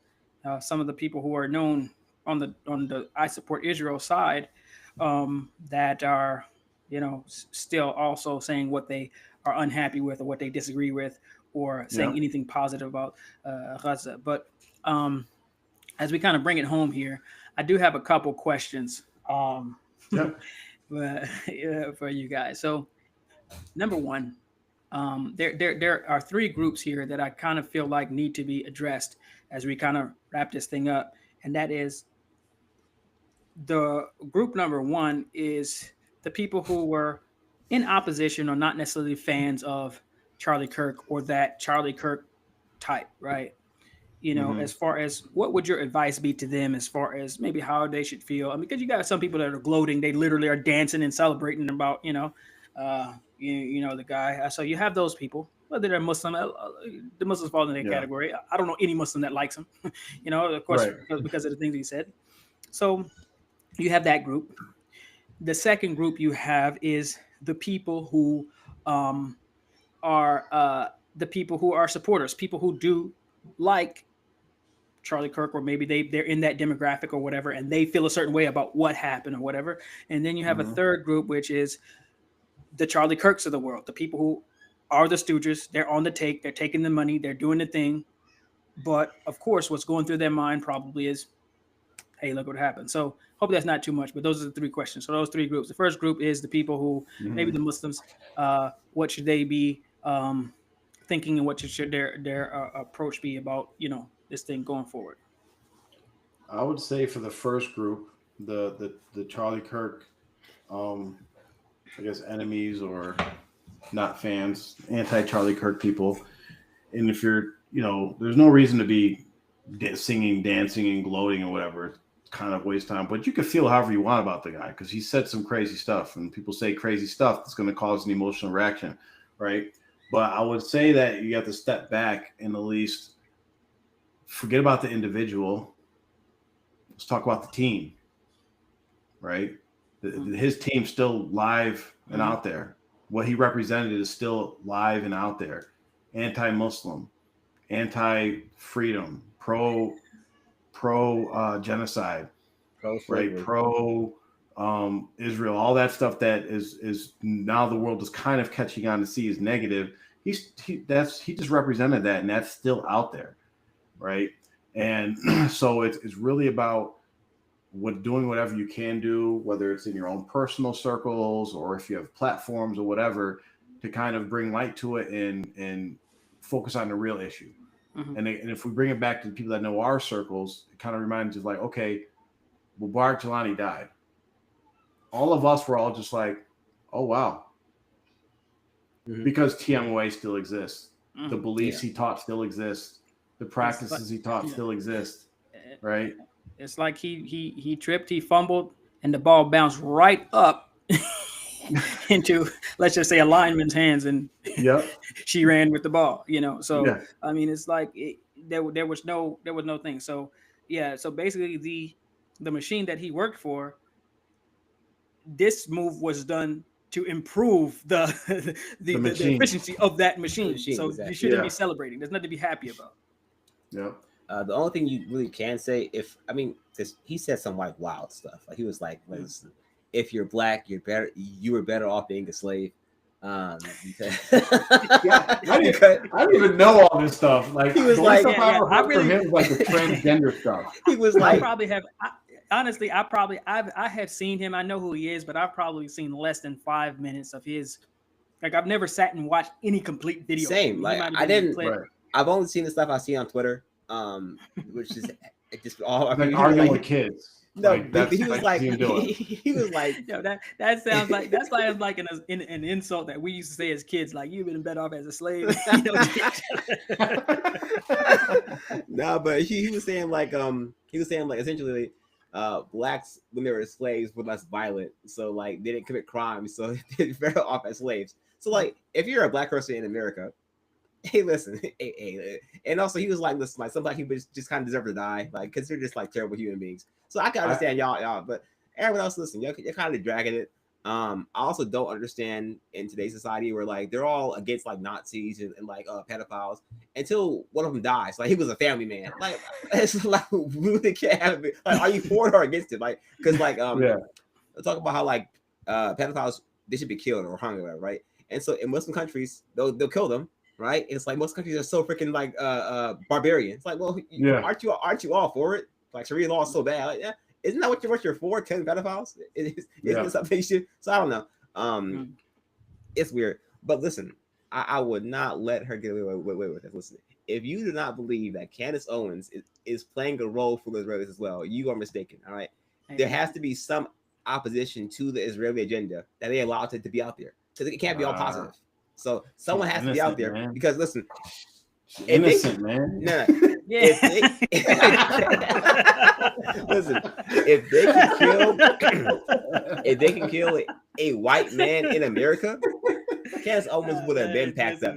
some of the people who are known on the I support Israel side, that are, you know, still also saying what they are unhappy with or what they disagree with, or saying anything positive about Gaza. But as we kind of bring it home here, I do have a couple questions for you guys. So, number one, there are three groups here that I kind of feel like need to be addressed as we kind of wrap this thing up, and that is, the group number one is the people who were in opposition or not necessarily fans of Charlie Kirk or that Charlie Kirk type, right? You know, as far as what would your advice be to them as far as maybe how they should feel? I mean, because you got some people that are gloating, they literally are dancing and celebrating about, you know, the guy. So you have those people, whether they're Muslim, the Muslims fall in that category. I don't know any Muslim that likes him, you know, of course, because of the things he said. So you have that group. The second group you have is the people who are the people who are supporters, people who do like Charlie Kirk, or maybe they're in that demographic or whatever, and they feel a certain way about what happened or whatever. And then you have a third group, which is the Charlie Kirks of the world, the people who are the stooges. They're on the take, they're taking the money, they're doing the thing. But of course, what's going through their mind probably is, hey, look what happened. So hopefully that's not too much, but those are the three questions. So those three groups. The first group is the people who, maybe the Muslims, what should they be thinking, and what should their approach be about, you know, this thing going forward? I would say for the first group, the Charlie Kirk, I guess, enemies or not fans, anti-Charlie Kirk people. And if you're, you know, there's no reason to be singing, dancing, and gloating or whatever. It's kind of waste time. But you can feel however you want about the guy, because he said some crazy stuff, and people say crazy stuff that's going to cause an emotional reaction, right? But I would say that you have to step back and at least forget about the individual. Let's talk about the team, right? His team's still live and out there. What he represented is still live and out there. Anti-Muslim, anti-freedom, pro genocide, right? Pro Israel, all that stuff that is now the world is kind of catching on to see is negative. He just represented that, and that's still out there, right? And so it's really about doing whatever you can do, whether it's in your own personal circles or if you have platforms or whatever, to kind of bring light to it and focus on the real issue. Mhm. And if we bring it back to the people that know our circles, it kind of reminds you, like, okay, Mubarak Jelani died. All of us were all just like, oh, wow. Because TMOA still exists. The beliefs he taught still exist. The practices he taught still exist. Right? It's like he tripped, he fumbled, and the ball bounced right up into, let's just say, a lineman's hands, and she ran with the ball. So I mean, it's like there was no thing. So so basically the machine that he worked for, this move was done to improve the efficiency of that machine. So exactly. You shouldn't be celebrating. There's nothing to be happy about. Yeah. The only thing you really can say, because he said some like wild stuff. Like he was like, listen, if you're black, you were better off being a slave. I didn't even know all this stuff. Like he was like, I really from him was like the transgender stuff. He was like, I probably have. Honestly, I have seen him. I know who he is, but I've probably seen less than 5 minutes of his. Like I've never sat and watched any complete video. Same. Like I didn't. Right. I've only seen the stuff I see on Twitter, which is just all. I mean, arguing with kids. No, like, he was like, he was like, yo, that sounds like like an insult that we used to say as kids. Like you've been better off as a slave. No, but he was saying like essentially. Blacks when they were slaves were less violent, so like they didn't commit crimes, so they're better off as slaves. So like if you're a black person in America, hey, listen, hey, and also he was like, listen, like some black people just kind of deserve to die, like because they're just like terrible human beings. So I can understand y'all, but everyone else, listen, you're kind of dragging it. I also don't understand in today's society where like they're all against like Nazis and like pedophiles until one of them dies. Like he was a family man. Like it's like really can't have it. Like are you for it or against it? Like because like let's talk about how like pedophiles they should be killed or hung or whatever, right? And so in Muslim countries they'll kill them, right? And it's like most countries are so freaking like barbarian. It's like well aren't you all for it? Like Sharia law is so bad. Like, isn't that what you're for? 10 pedophiles? Isn't it something you should? So I don't know. It's weird. But listen, I would not let her get away with it. Listen, if you do not believe that Candace Owens is playing a role for the Israelis as well, you are mistaken. All right. There has to be some opposition to the Israeli agenda that they allow it to be out there. Because it can't be all positive. So someone has to be out there. Man. Because listen, innocent man. No. Listen, if they can kill a white man in America, Candace Owens would have been packed up.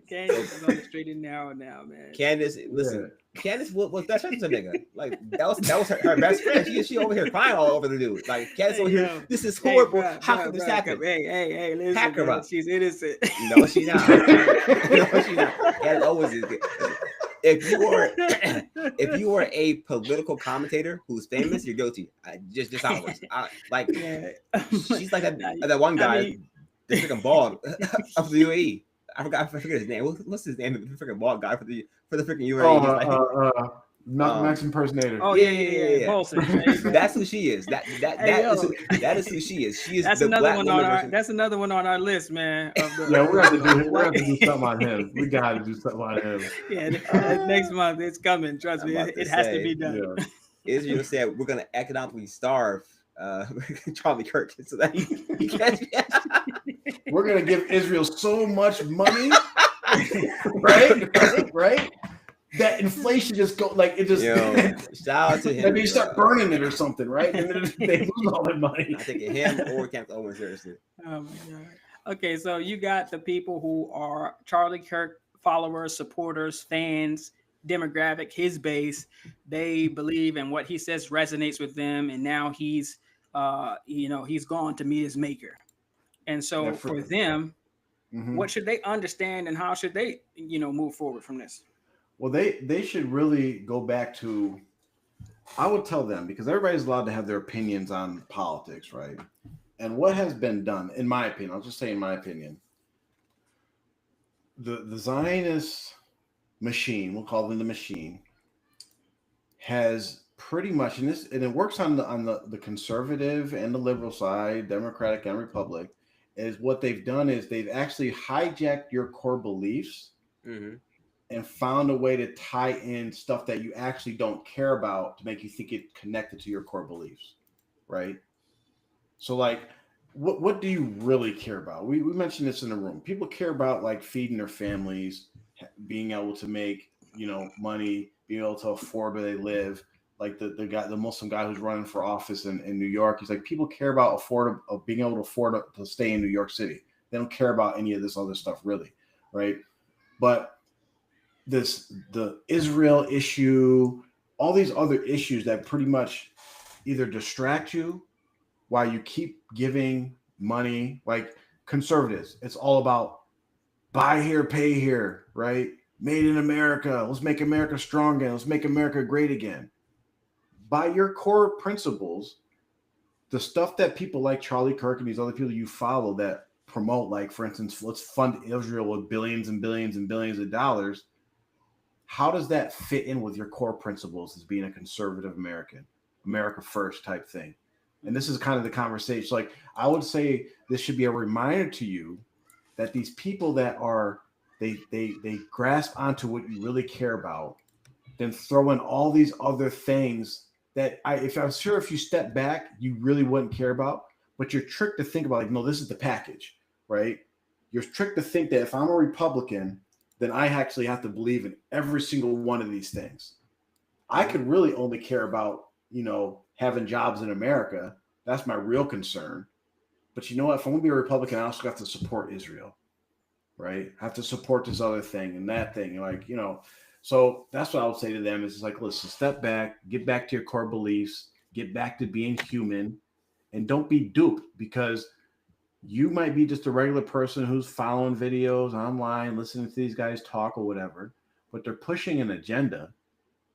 Candace is on the straight and narrow now, man. Candace, listen, Candace was that such a nigga. Like that was her best friend. She over here crying all over the dude. Like Candace over here, this is horrible. How could this happen? Hey, listen, pack her up. She's innocent. No, she's not. No, she's not. Candace Owens is good. If you are a political commentator who's famous, you're guilty. Just how it works. She's like that one guy, the freaking bald of the UAE. I forgot his name. What's his name? The freaking bald guy for the freaking UAE. Max impersonator. Oh yeah. That's who she is. That is who she is. She is that's the another black one woman on our. version. That's another one on our list, man. We're gonna do something on him. We gotta do something on him. Yeah, next month it's coming. Trust me, it has to be done. Yeah. Israel said we're gonna economically starve Charlie Kirk so that he can't. We're gonna give Israel so much money, right? That inflation just go like it just. Shout out to him. Maybe you start burning it or something, right? And then they lose all their money. I think him or Candace Owens seriously. Oh my god. Okay, so you got the people who are Charlie Kirk followers, supporters, fans, demographic, his base. They believe in what he says resonates with them, and now he's gone to meet his maker. And so for them, what should they understand, and how should they, move forward from this? Well, they should really go back to, I would tell them, because everybody's allowed to have their opinions on politics, right? And what has been done, in my opinion, I'll just say in my opinion, the Zionist machine, we'll call them the machine, has pretty much, and it works on the conservative and the liberal side, Democratic and Republic, is what they've done is they've actually hijacked your core beliefs and found a way to tie in stuff that you actually don't care about to make you think it connected to your core beliefs, right? So like, what do you really care about? We mentioned this in the room. People care about like feeding their families, being able to make money, being able to afford where they live. Like the Muslim guy who's running for office in New York, he's like, people care about being able to afford to stay in New York City. They don't care about any of this other stuff really, right? But the Israel issue, all these other issues that pretty much either distract you while you keep giving money, like conservatives, it's all about buy here, pay here, right? Made in America. Let's make America strong again. Let's make America great again. By your core principles, the stuff that people like Charlie Kirk and these other people you follow that promote, like, for instance, let's fund Israel with billions and billions and billions of dollars. How does that fit in with your core principles as being a conservative American, America first type thing? And this is kind of the conversation. Like, I would say this should be a reminder to you that these people that are, they grasp onto what you really care about, then throw in all these other things that if you step back, you really wouldn't care about, but you're tricked to think about, like, no, this is the package, right? You're tricked to think that if I'm a Republican, then I actually have to believe in every single one of these things. I could really only care about, having jobs in America. That's my real concern. But you know what? If I'm going to be a Republican, I also have to support Israel, right? I have to support this other thing and that thing. Like, so that's what I would say to them is like, listen, step back, get back to your core beliefs, get back to being human, and don't be duped, because you might be just a regular person who's following videos online, listening to these guys talk or whatever, but they're pushing an agenda.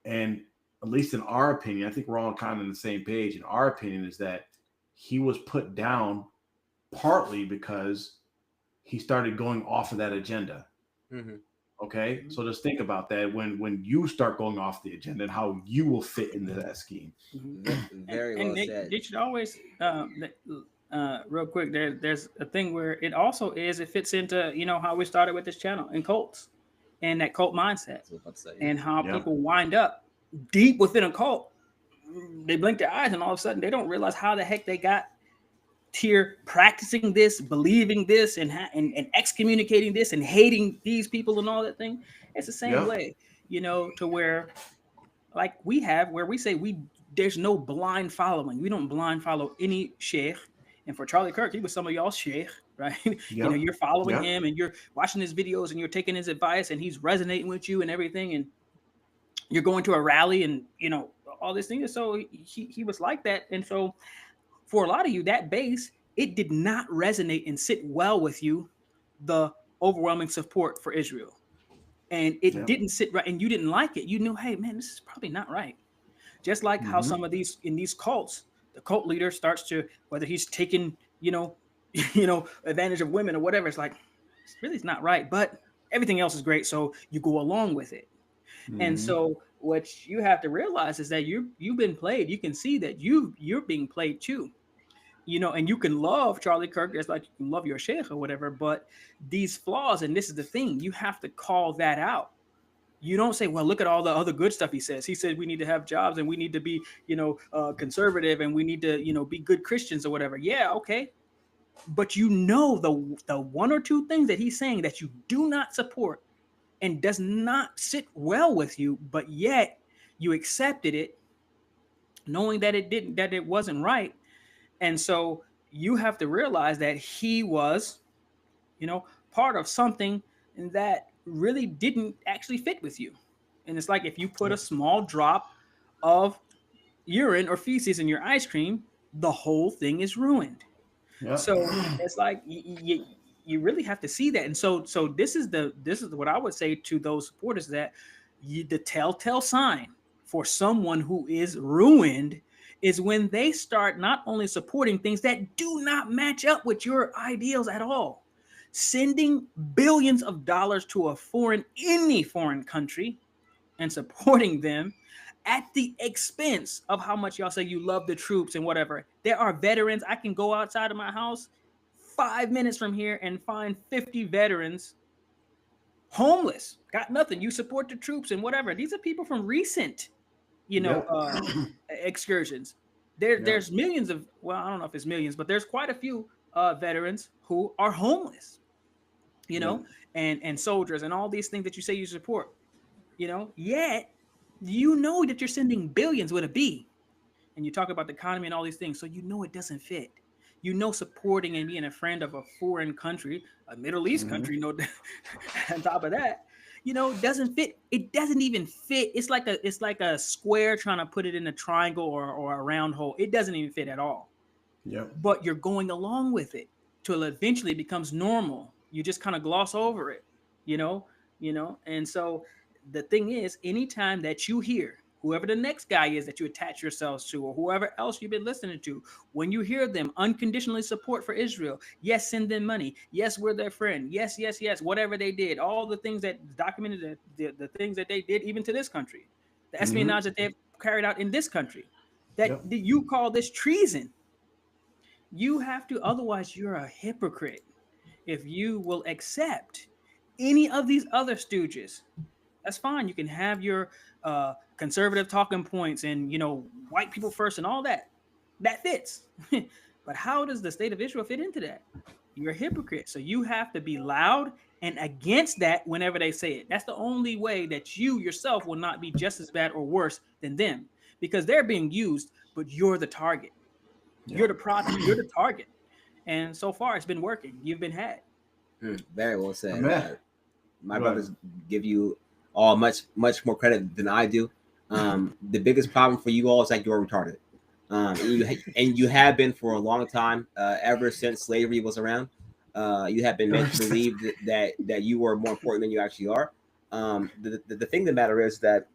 And at least in our opinion, I think we're all kind of on the same page. In our opinion is that he was put down partly because he started going off of that agenda. Okay, so just think about that when you start going off the agenda and how you will fit into that scheme. Very well said. They should always, real quick, there's a thing where it fits into how we started with this channel in cults and that cult mindset and how people wind up deep within a cult. They blink their eyes and all of a sudden they don't realize how the heck they got here practicing this, believing this, and excommunicating this and hating these people and all that thing. It's the same way, to where like where we say there's no blind following. We don't blind follow any sheikh. And for Charlie Kirk, he was some of y'all's sheikh, right? You're following him and you're watching his videos and you're taking his advice and he's resonating with you and everything. And you're going to a rally and, all these things. So he was like that. And so for a lot of you, that base, it did not resonate and sit well with you, the overwhelming support for Israel. And it didn't sit right. And you didn't like it. You knew, hey, man, this is probably not right. Just like how some of these, in these cults, the cult leader starts to, whether he's taking, advantage of women or whatever, it's like, it's not right. But everything else is great. So you go along with it. And so what you have to realize is that you've been played. You can see that you're being played too, and you can love Charlie Kirk just like you can love your sheikh or whatever. But these flaws, and this is the thing, you have to call that out. You don't say, well, look at all the other good stuff he says. He said we need to have jobs and we need to be, conservative and we need to, be good Christians or whatever. Yeah, okay. But the one or two things that he's saying that you do not support and does not sit well with you, but yet you accepted it, knowing that it wasn't right. And so you have to realize that he was, part of something that really didn't actually fit with you. And it's like if you put a small drop of urine or feces in your ice cream, the whole thing is ruined. So it's like you really have to see that. And so this is what I would say to those supporters, that the telltale sign for someone who is ruined is when they start not only supporting things that do not match up with your ideals at all, sending billions of dollars to any foreign country and supporting them, at the expense of how much y'all say you love the troops and whatever. There are veterans. I can go outside of my house 5 minutes from here and find 50 veterans homeless, got nothing. You support the troops and whatever. These are people from recent, excursions. There's millions of, well, I don't know if it's millions, but there's quite a few veterans who are homeless, and soldiers and all these things that you say you support, yet you know that you're sending billions with a B, and you talk about the economy and all these things, so it doesn't fit. Supporting and being a friend of a foreign country, a Middle East country, on top of that, doesn't fit. It doesn't even fit. It's like a square trying to put it in a triangle or a round hole. It doesn't even fit at all. Yeah. But you're going along with it till eventually it becomes normal. You just kind of gloss over it, And so the thing is, anytime that you hear whoever the next guy is that you attach yourselves to, or whoever else you've been listening to, when you hear them unconditionally support for Israel, yes, send them money. Yes, we're their friend. Yes, yes, yes, whatever they did, all the things that documented, the things that they did even to this country, the espionage that they've carried out in this country, that you call this treason. You have to, otherwise you're a hypocrite if you will accept any of these other stooges. That's fine. You can have your conservative talking points and, white people first and all that. That fits. But how does the state of Israel fit into that? You're a hypocrite. So you have to be loud and against that whenever they say it. That's the only way that you yourself will not be just as bad or worse than them, because they're being used, but you're the target. You're the product. You're the target. And so far, it's been working. You've been had. Very well said. My brothers give you all much more credit than I do. The biggest problem for you all is that you're retarded, and you have been for a long time, ever since slavery was around. You have been meant to believe that you are more important than you actually are. The thing that matters is that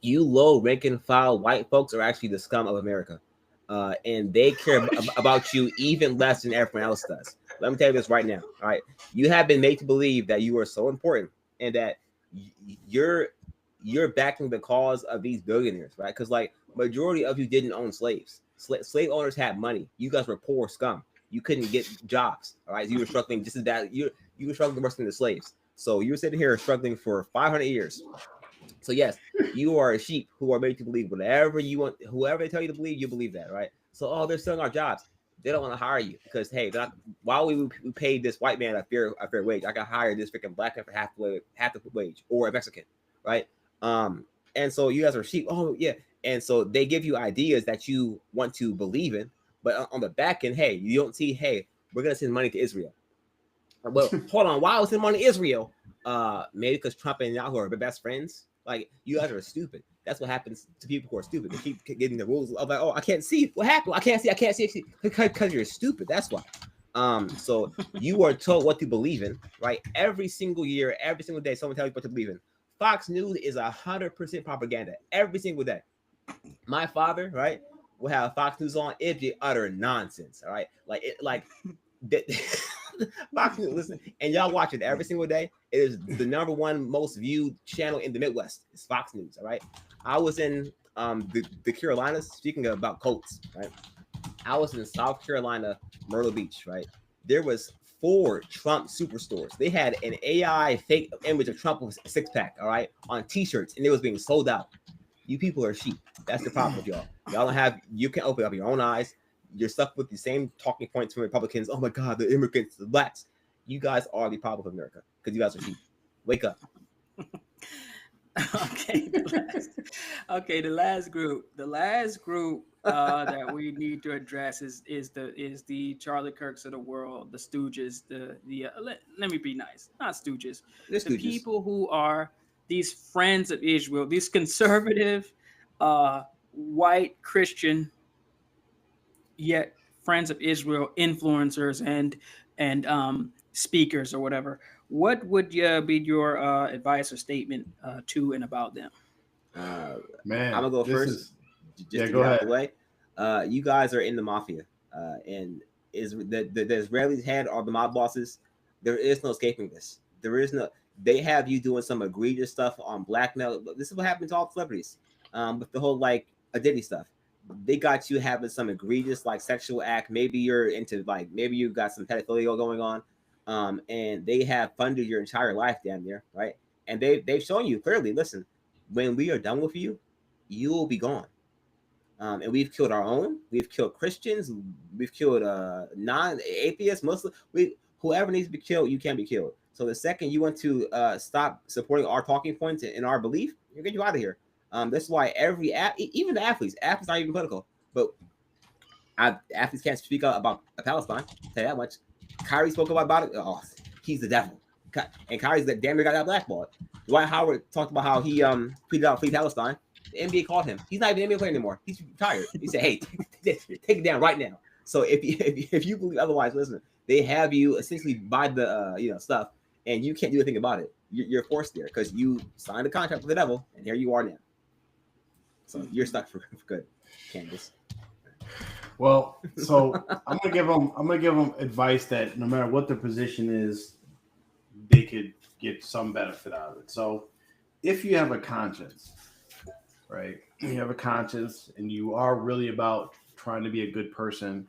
you low rank and file white folks are actually the scum of America, and they care about you even less than everyone else does. Let me tell you this right now. All right, you have been made to believe that you are so important and that you're backing the cause of these billionaires, right? Because like majority of you didn't own slaves. Slave owners had money. You guys were poor scum. You couldn't get jobs. All right, you were struggling just as bad. You were struggling worse than the slaves. So you were sitting here struggling for 500 years. So yes, you are a sheep who are made to believe whatever you want. Whoever they tell you to believe, you believe that, right? So they're selling our jobs. They don't want to hire you because hey, while we paid this white man a fair wage, I can hire this freaking black man for half the wage, or a Mexican, right? And so you guys are sheep. Oh yeah, and so they give you ideas that you want to believe in, but on the back end, hey, you don't see. Hey, we're gonna send money to Israel. Well, hold on, why was sending money to Israel? Maybe because Trump and Yahoo are best friends. Like you guys are stupid. That's what happens to people who are stupid. They keep getting the rules of like, oh, I can't see what happened. I can't see because you're stupid. That's why. So you are told what to believe in, right? Every single year, every single day, someone tells you what to believe in. Fox News is 100% propaganda every single day. My father, right, will have Fox News on. It'd be utter nonsense, all right? Fox News, listen, and y'all watch it every single day. It is the number one most viewed channel in the Midwest. It's Fox News, all right? I was in the Carolinas, speaking about Colts, right? I was in South Carolina, Myrtle Beach, right? There was 4 Trump superstores. They had an AI fake image of Trump with a 6-pack, all right, on t-shirts, and it was being sold out. You people are sheep. That's the problem with y'all. You can't open up your own eyes. You're stuck with the same talking points from Republicans. Oh my God, the immigrants, the blacks. You guys are the problem of America because you guys are sheep. Wake up. Okay. The last group that we need to address is the Charlie Kirks of the world, the Stooges, let me be nice, not Stooges, the people who are these friends of Israel, these conservative, white Christian, yet friends of Israel influencers and speakers or whatever. What would be your advice or statement to and about them? Man, I'm gonna go first. Just to get out of the way. You guys are in the mafia, and the Israelis head are the mob bosses. There is no escaping this. There is no. They have you doing some egregious stuff on blackmail. This is what happens to all celebrities. with the whole like identity stuff. They got you having some egregious like sexual act. Maybe you're into like maybe you got some pedophilia going on, and they have funded your entire life damn near, right? And they've shown you clearly. Listen, when we are done with you, you will be gone. And we've killed our own. We've killed Christians. We've killed non-atheists, Muslims. Whoever needs to be killed, you can be killed. So the second you want to stop supporting our talking points and our belief, you're getting you out of here. That's why even the athletes aren't even political, but athletes can't speak out about Palestine. I'll tell you that much. Kyrie spoke about it. Oh, he's the devil. And Kyrie's the damn near got that blackballed. Dwight Howard talked about how he tweeted out Free Palestine. The NBA called him. He's not even an NBA player anymore. He's retired. He said, "Hey, take it down right now." So if you believe otherwise, listen. They have you essentially buy the stuff, and you can't do anything about it. You're forced there because you signed a contract with the devil, and here you are now. So you're stuck for good, Candace. Well, so I'm gonna give them advice that no matter what their position is, they could get some benefit out of it. So if you have a conscience, right? You have a conscience, and you are really about trying to be a good person,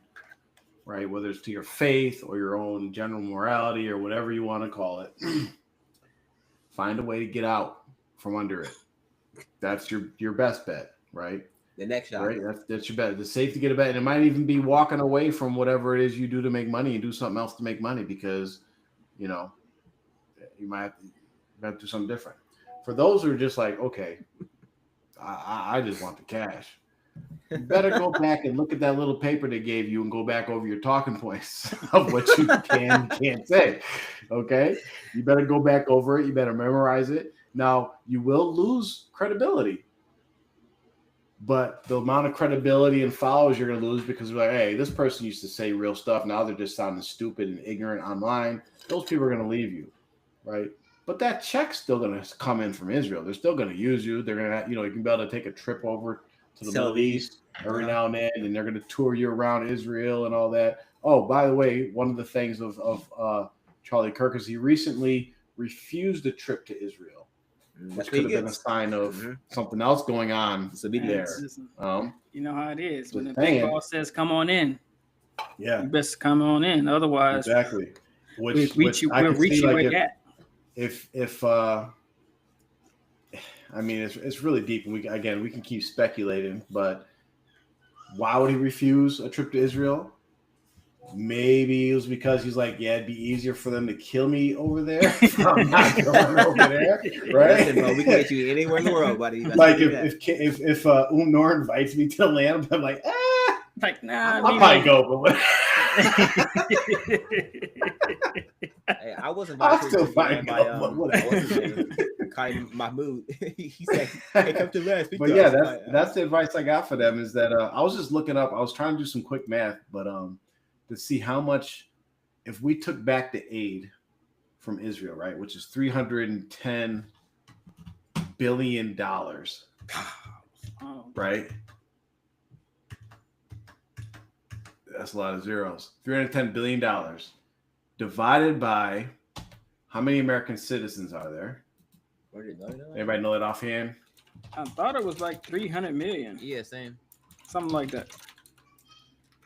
right? Whether it's to your faith or your own general morality or whatever you want to call it, find a way to get out from under it. That's your best bet, right? The next shot, right? That's your bet. It's safe to get a bet, and it might even be walking away from whatever it is you do to make money and do something else to make money because, you might have to do something different. For those who are just like, okay, I just want the cash. You better go back and look at that little paper they gave you and go back over your talking points of what you can't say. Okay? You better go back over it. You better memorize it. Now, you will lose credibility. But the amount of credibility and followers you're going to lose because they're like, hey, this person used to say real stuff. Now they're just sounding stupid and ignorant online. Those people are going to leave you, right? But that check's still going to come in from Israel. They're still going to use you. They're going to, you can be able to take a trip over to the Middle East every now and then, and they're going to tour you around Israel and all that. Oh, by the way, one of the things of Charlie Kirk is he recently refused a trip to Israel. Which could have been a sign of something else going on there. You know how it is. When the big boss says, come on in. Yeah. You best come on in. Otherwise, exactly. We'll reach you where you're at. I mean, it's really deep. And we can keep speculating, but why would he refuse a trip to Israel? Maybe it was because he's like, yeah, it'd be easier for them to kill me over there if I'm not going over there, right? Listen, bro, we can get you anywhere in the world, buddy. Like if Nor invites me to the land, I'm like, like nah, I'll probably go, but hey, I wasn't. I'll still find Mahmoud. He said, "Hey, come to last." But yeah, that's the advice I got for them. Is that I was just looking up. I was trying to do some quick math, but to see how much, if we took back the aid from Israel, right, which is $310 billion, right? That's a lot of zeros. $310 billion divided by how many American citizens are there? Anybody know that offhand? I thought it was like 300 million. Yeah, same. Something like that.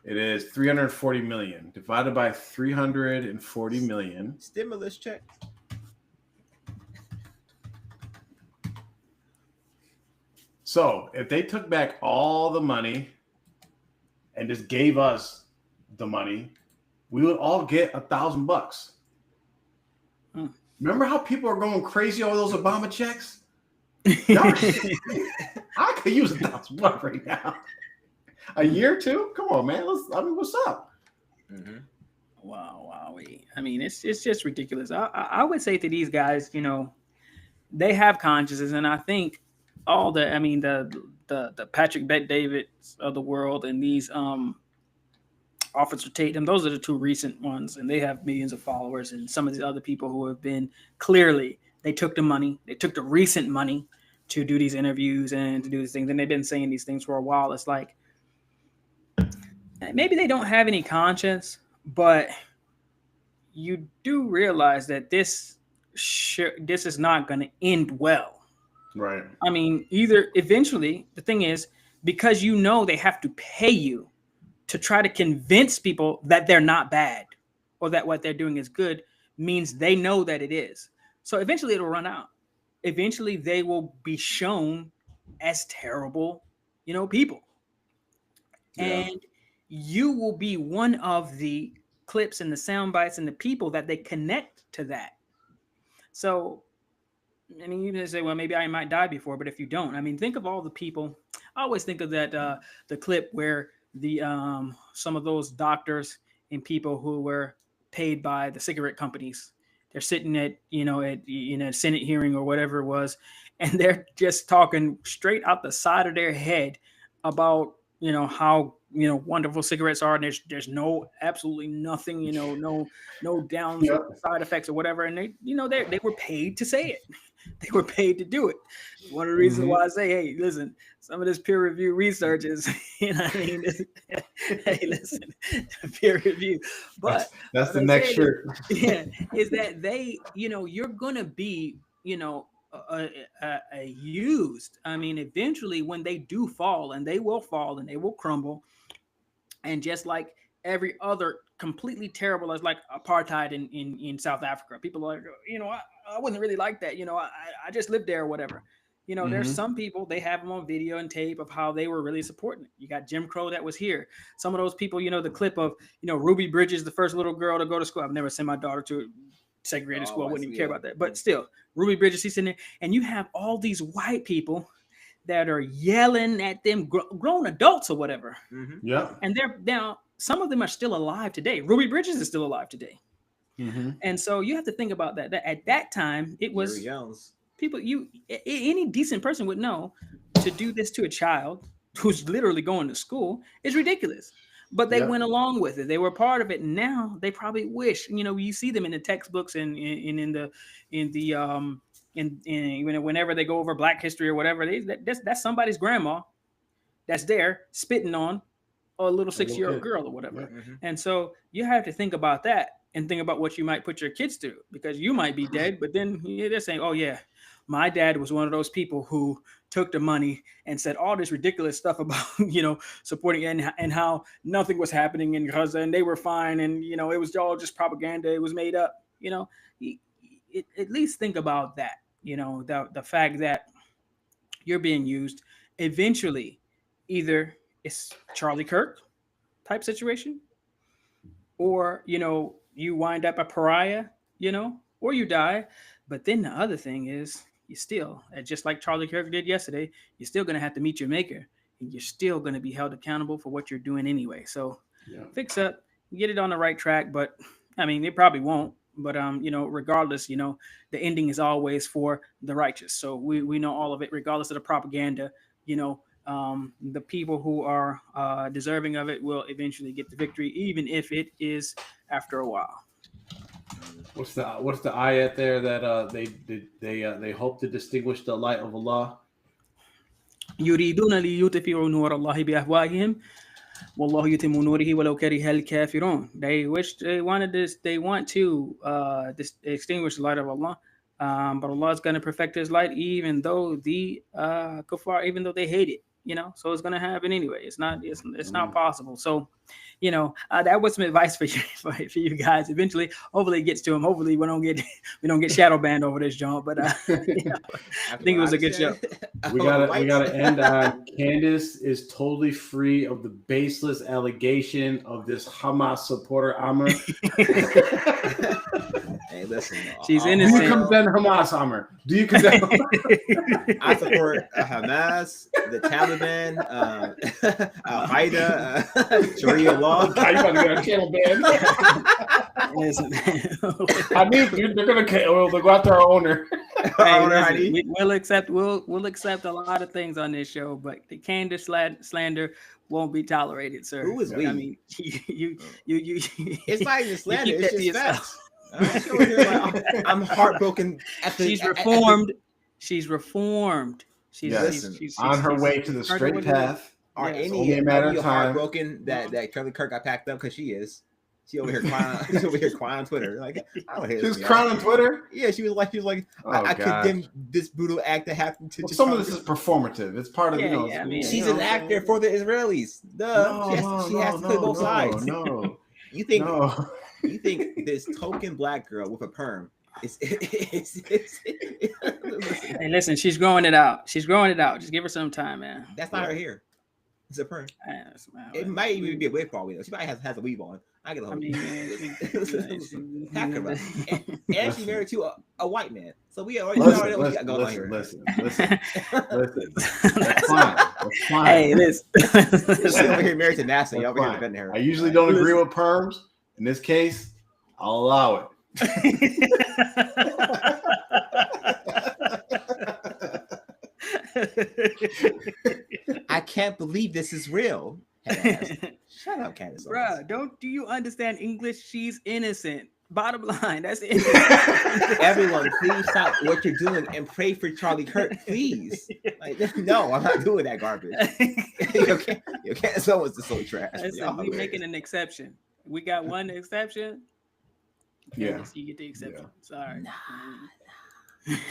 It is 340 million divided by 340 million. Stimulus check. So if they took back all the money and just gave us the money, we would all get $1,000. Remember how people are going crazy over those Obama checks? I could use $1,000 right now. A year or two? Come on, man. What's up? Mm-hmm. Wow. I mean, it's just ridiculous. I would say to these guys, they have consciences, and I think all the Patrick Bet-Davids of the world and these Officer Tatum, those are the two recent ones, and they have millions of followers. And some of the other people who have been clearly, they took the money, they took the recent money to do these interviews and to do these things, and they've been saying these things for a while. It's like, maybe they don't have any conscience, but you do realize that this is not going to end well. Right. I mean, either eventually, the thing is, because you know they have to pay you to try to convince people that they're not bad or that what they're doing is good, means they know that it is. So eventually it'll run out. Eventually they will be shown as terrible, people. Yeah. And you will be one of the clips and the sound bites and the people that they connect to that. So, I mean, you can say, well, maybe I might die before, but if you don't, I mean, think of all the people. I always think of that the clip where the some of those doctors and people who were paid by the cigarette companies, they're sitting at a Senate hearing or whatever it was, and they're just talking straight out the side of their head about how wonderful cigarettes are, and there's no absolutely nothing, no down Yep. side effects or whatever, and they were paid to say it. They were paid to do it. One of the reasons why I say, hey, listen, some of this peer review research is, hey, listen, peer review. But that's the next shirt. Is that you're gonna be, used. I mean, eventually when they do fall, and they will crumble, and just like every other completely terrible, as like apartheid in South Africa, people are like, I wouldn't really like that. I just lived there or whatever. There's some people, they have them on video and tape of how they were really supporting it. You got Jim Crow that was here. Some of those people, the clip of, Ruby Bridges, the first little girl to go to school. I've never sent my daughter to a segregated school. I wouldn't even care about that. But still, Ruby Bridges, she's in there. And you have all these white people that are yelling at them, grown adults or whatever. Yeah. And they're now, some of them are still alive today. Ruby Bridges is still alive today. And so you have to think about that at that time, it was people, any decent person would know to do this to a child who's literally going to school is ridiculous. But they went along with it. They were part of it. And now they probably wish, you see them in the textbooks and whenever they go over Black history or whatever, that's somebody's grandma that's there spitting on a little 6-year-old girl or whatever. And so you have to think about that and think about what you might put your kids through, because you might be dead, but then they're saying, oh yeah, my dad was one of those people who took the money and said all this ridiculous stuff about, supporting and how nothing was happening and they were fine. And, it was all just propaganda. It was made up, at least think about that, the fact that you're being used. Eventually, either it's Charlie Kirk type situation, or, you wind up a pariah, or you die. But then the other thing is, you still, just like Charlie Kirk did yesterday, you're still going to have to meet your maker, and you're still going to be held accountable for what you're doing anyway. So fix up, get it on the right track. But I mean, it probably won't. But regardless, the ending is always for the righteous. So we know all of it, regardless of the propaganda. The people who are deserving of it will eventually get the victory, even if it is after a while. What's the ayat there that they hope to distinguish the light of Allah? يريدون ليطفئوا نور الله بأفواههم والله يتم نوره ولو كره الكافرون. They want to extinguish the light of Allah. But Allah is going to perfect His light, even though the kuffar, even though they hate it, So it's going to happen anyway. It's not possible. So, that was some advice for you guys. Eventually, hopefully, it gets to them. Hopefully, we don't get shadow banned over this joint. But I think it was a good show. We gotta end on Candace is totally free of the baseless allegation of this Hamas supporter Amr. Hey, listen. She's innocent. Do you condemn Hamas, Amr? Do you condemn? I support Hamas, the Taliban, Al Qaeda, Sharia law. You about to get a channel ban? I mean, they're gonna go after our owner. We'll accept a lot of things on this show, but the Candace slander won't be tolerated, sir. Who is we? I mean, you. It's not even slander. It's just facts. I'm heartbroken. She's reformed. She's on her way to the straight path. Are any of you heartbroken that Charlie Kirk got packed up? Because she is. She over here crying. She's over here crying on Twitter. Like, I don't hear she was crying on Twitter. Yeah, she was like, I condemn this brutal act that happened to. Some of this is performative. It's part of I mean, she's an actor for the Israelis. She has to play both sides. No, you think this token black girl with a perm? Hey, listen, she's growing it out. Just give her some time, man. That's not her hair. It's a perm. It might even be a wig for all we know. She might has a weave on. I get a hold of it. And she married to a white man. So we already know what we got going on here. Listen. That's fine. Hey, listen. She's over here married to NASA. Y'all over here defending her. I usually don't agree with perms. In this case, I'll allow it. I can't believe this is real. Shut up, Candace. Bruh, do you understand English? She's innocent. Bottom line, that's it. Everyone, please stop what you're doing and pray for Charlie Kirk, please. Like, no, I'm not doing that garbage. You can't. Someone's so trash. We're making an exception. We got one exception. Yeah, you get the exception. Sorry.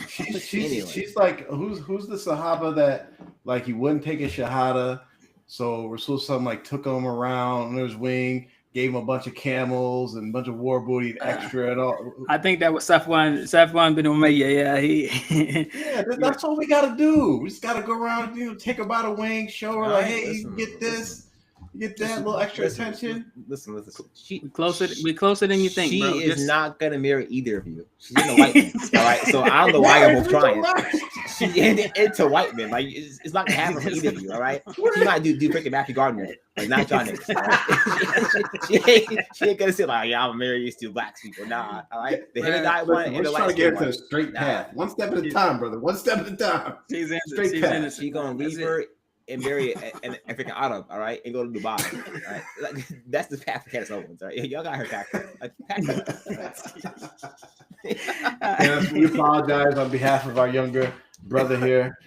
She's like, who's the Sahaba that like he wouldn't take a shahada, so Rasul Sallam like took him around under his wing, gave him a bunch of camels and a bunch of war booty extra and all. I think that was Safwan bin Umayyah. Yeah, that's what we gotta do. We just gotta go around, take her by the wing, show her hey, you get this. Get that little extra attention. Listen. We closer than you think. She bro. is not gonna marry either of you. She's into white men. All right. So I don't know why you're both trying. She's into white men. Like it's not gonna happen for either of you. All right. She might do freaking Matthew Gardner, like not John Nix. Right? she ain't gonna say like, yeah, I'm gonna marry these two black people. Nah. All right. The Hindu guy one and the white to get to a straight path. One step at a time, brother. One step at a time. She's straight path. She's gonna leave her and marry an African Arab, all right, and go to Dubai. All right? Like, that's the path for Candace Owens, all right? Y'all got her back. Yes, we apologize on behalf of our younger brother here.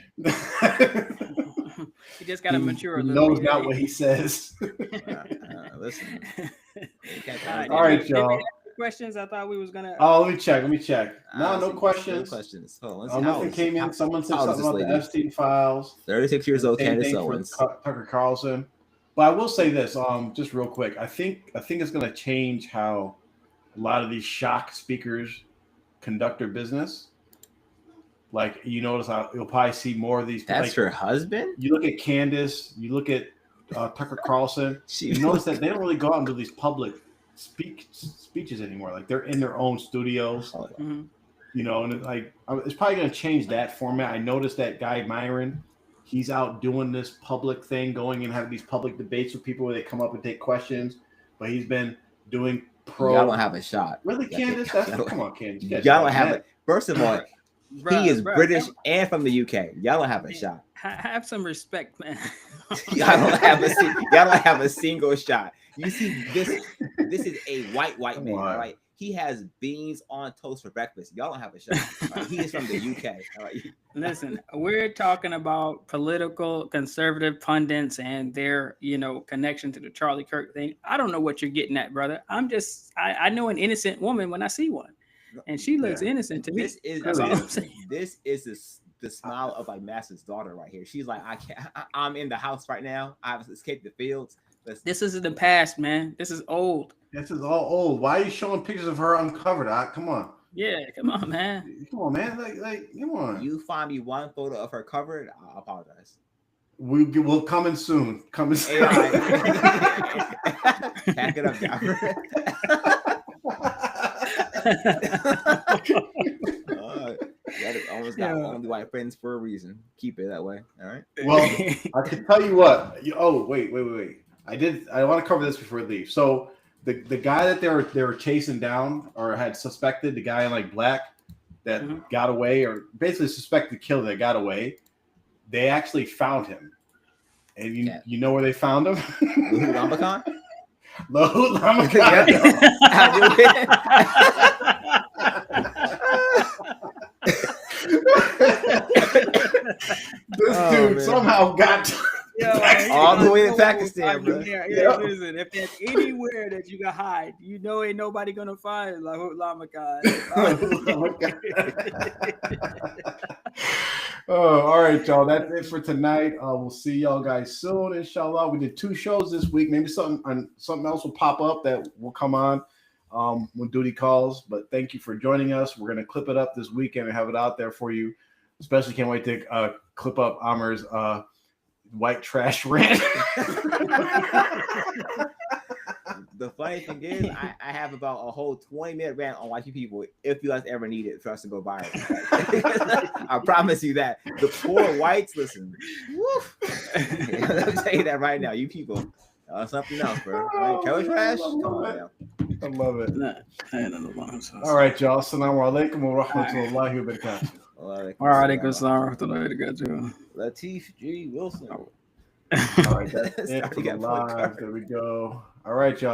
He just got to mature a little. Knows not what he says. Listen. All right, y'all. Questions? I thought we was gonna. Oh, let me check. No questions. No questions. Oh, nothing came in. Someone said something about the Epstein files. 36 years old, Candace Owens. Tucker Carlson. But I will say this, just real quick. I think it's going to change how a lot of these shock speakers conduct their business. Like you notice, you'll probably see more of these. That's her husband. You look at Candace. You look at Tucker Carlson. You notice that they don't really go out and do these public speeches anymore. Like they're in their own studios, and it's probably going to change that format. I noticed that guy Myron, he's out doing this public thing, going and having these public debates with people where they come up and take questions. But he's been doing Y'all don't have a shot. Really, Candace? Come on, Candace. Y'all don't have it. First of all, he is British and from the UK. Y'all don't have a shot. Have some respect, man. Y'all don't have a single shot. You see, this is a white man, right? He has beans on toast for breakfast. Y'all don't have a shot. Right? He is from the UK. All right? Listen, we're talking about political conservative pundits and their, connection to the Charlie Kirk thing. I don't know what you're getting at, brother. I know an innocent woman when I see one, and she looks innocent to me. This is the smile of like Master's daughter right here. She's like, I'm in the house right now. I've escaped the fields. This is in the past, man. This is old. This is all old. Why are you showing pictures of her uncovered? Come on. Yeah, come on, man. Come on, man. Like, come on. You find me one photo of her covered, I'll apologize. We'll coming soon. Coming soon. Pack it up, Jaffer. Almost got only white friends for a reason. Keep it that way. All right. Well, I can tell you what. Wait. I want to cover this before we leave. So the guy that they were chasing down or had suspected, the guy in like black that got away, or basically suspected killer that got away, they actually found him. And you know where they found him? Lambacon? This dude somehow got All the way in Pakistan, bro. Listen, if there's anywhere that you can hide, ain't nobody gonna find Lamakan. All right, y'all. That's it for tonight. We'll see y'all guys soon, inshallah. We did 2 shows this week. Maybe something else will pop up that will come on when duty calls. But thank you for joining us. We're gonna clip it up this weekend and have it out there for you. Especially can't wait to clip up Amar's white trash rant. The funny thing is, I have about a whole 20-minute rant on white people if you guys ever need it for us to go viral. I promise you that. The poor whites, listen. Let me tell you that right now. You people, something else, bro. Right? Trash? Come on now. I love it. All right, y'all. Assalamu alaikum wa rahmatullahi wa barakatuh. Latif G. Wilson. All right, that's it for the live. There we go. All right, y'all.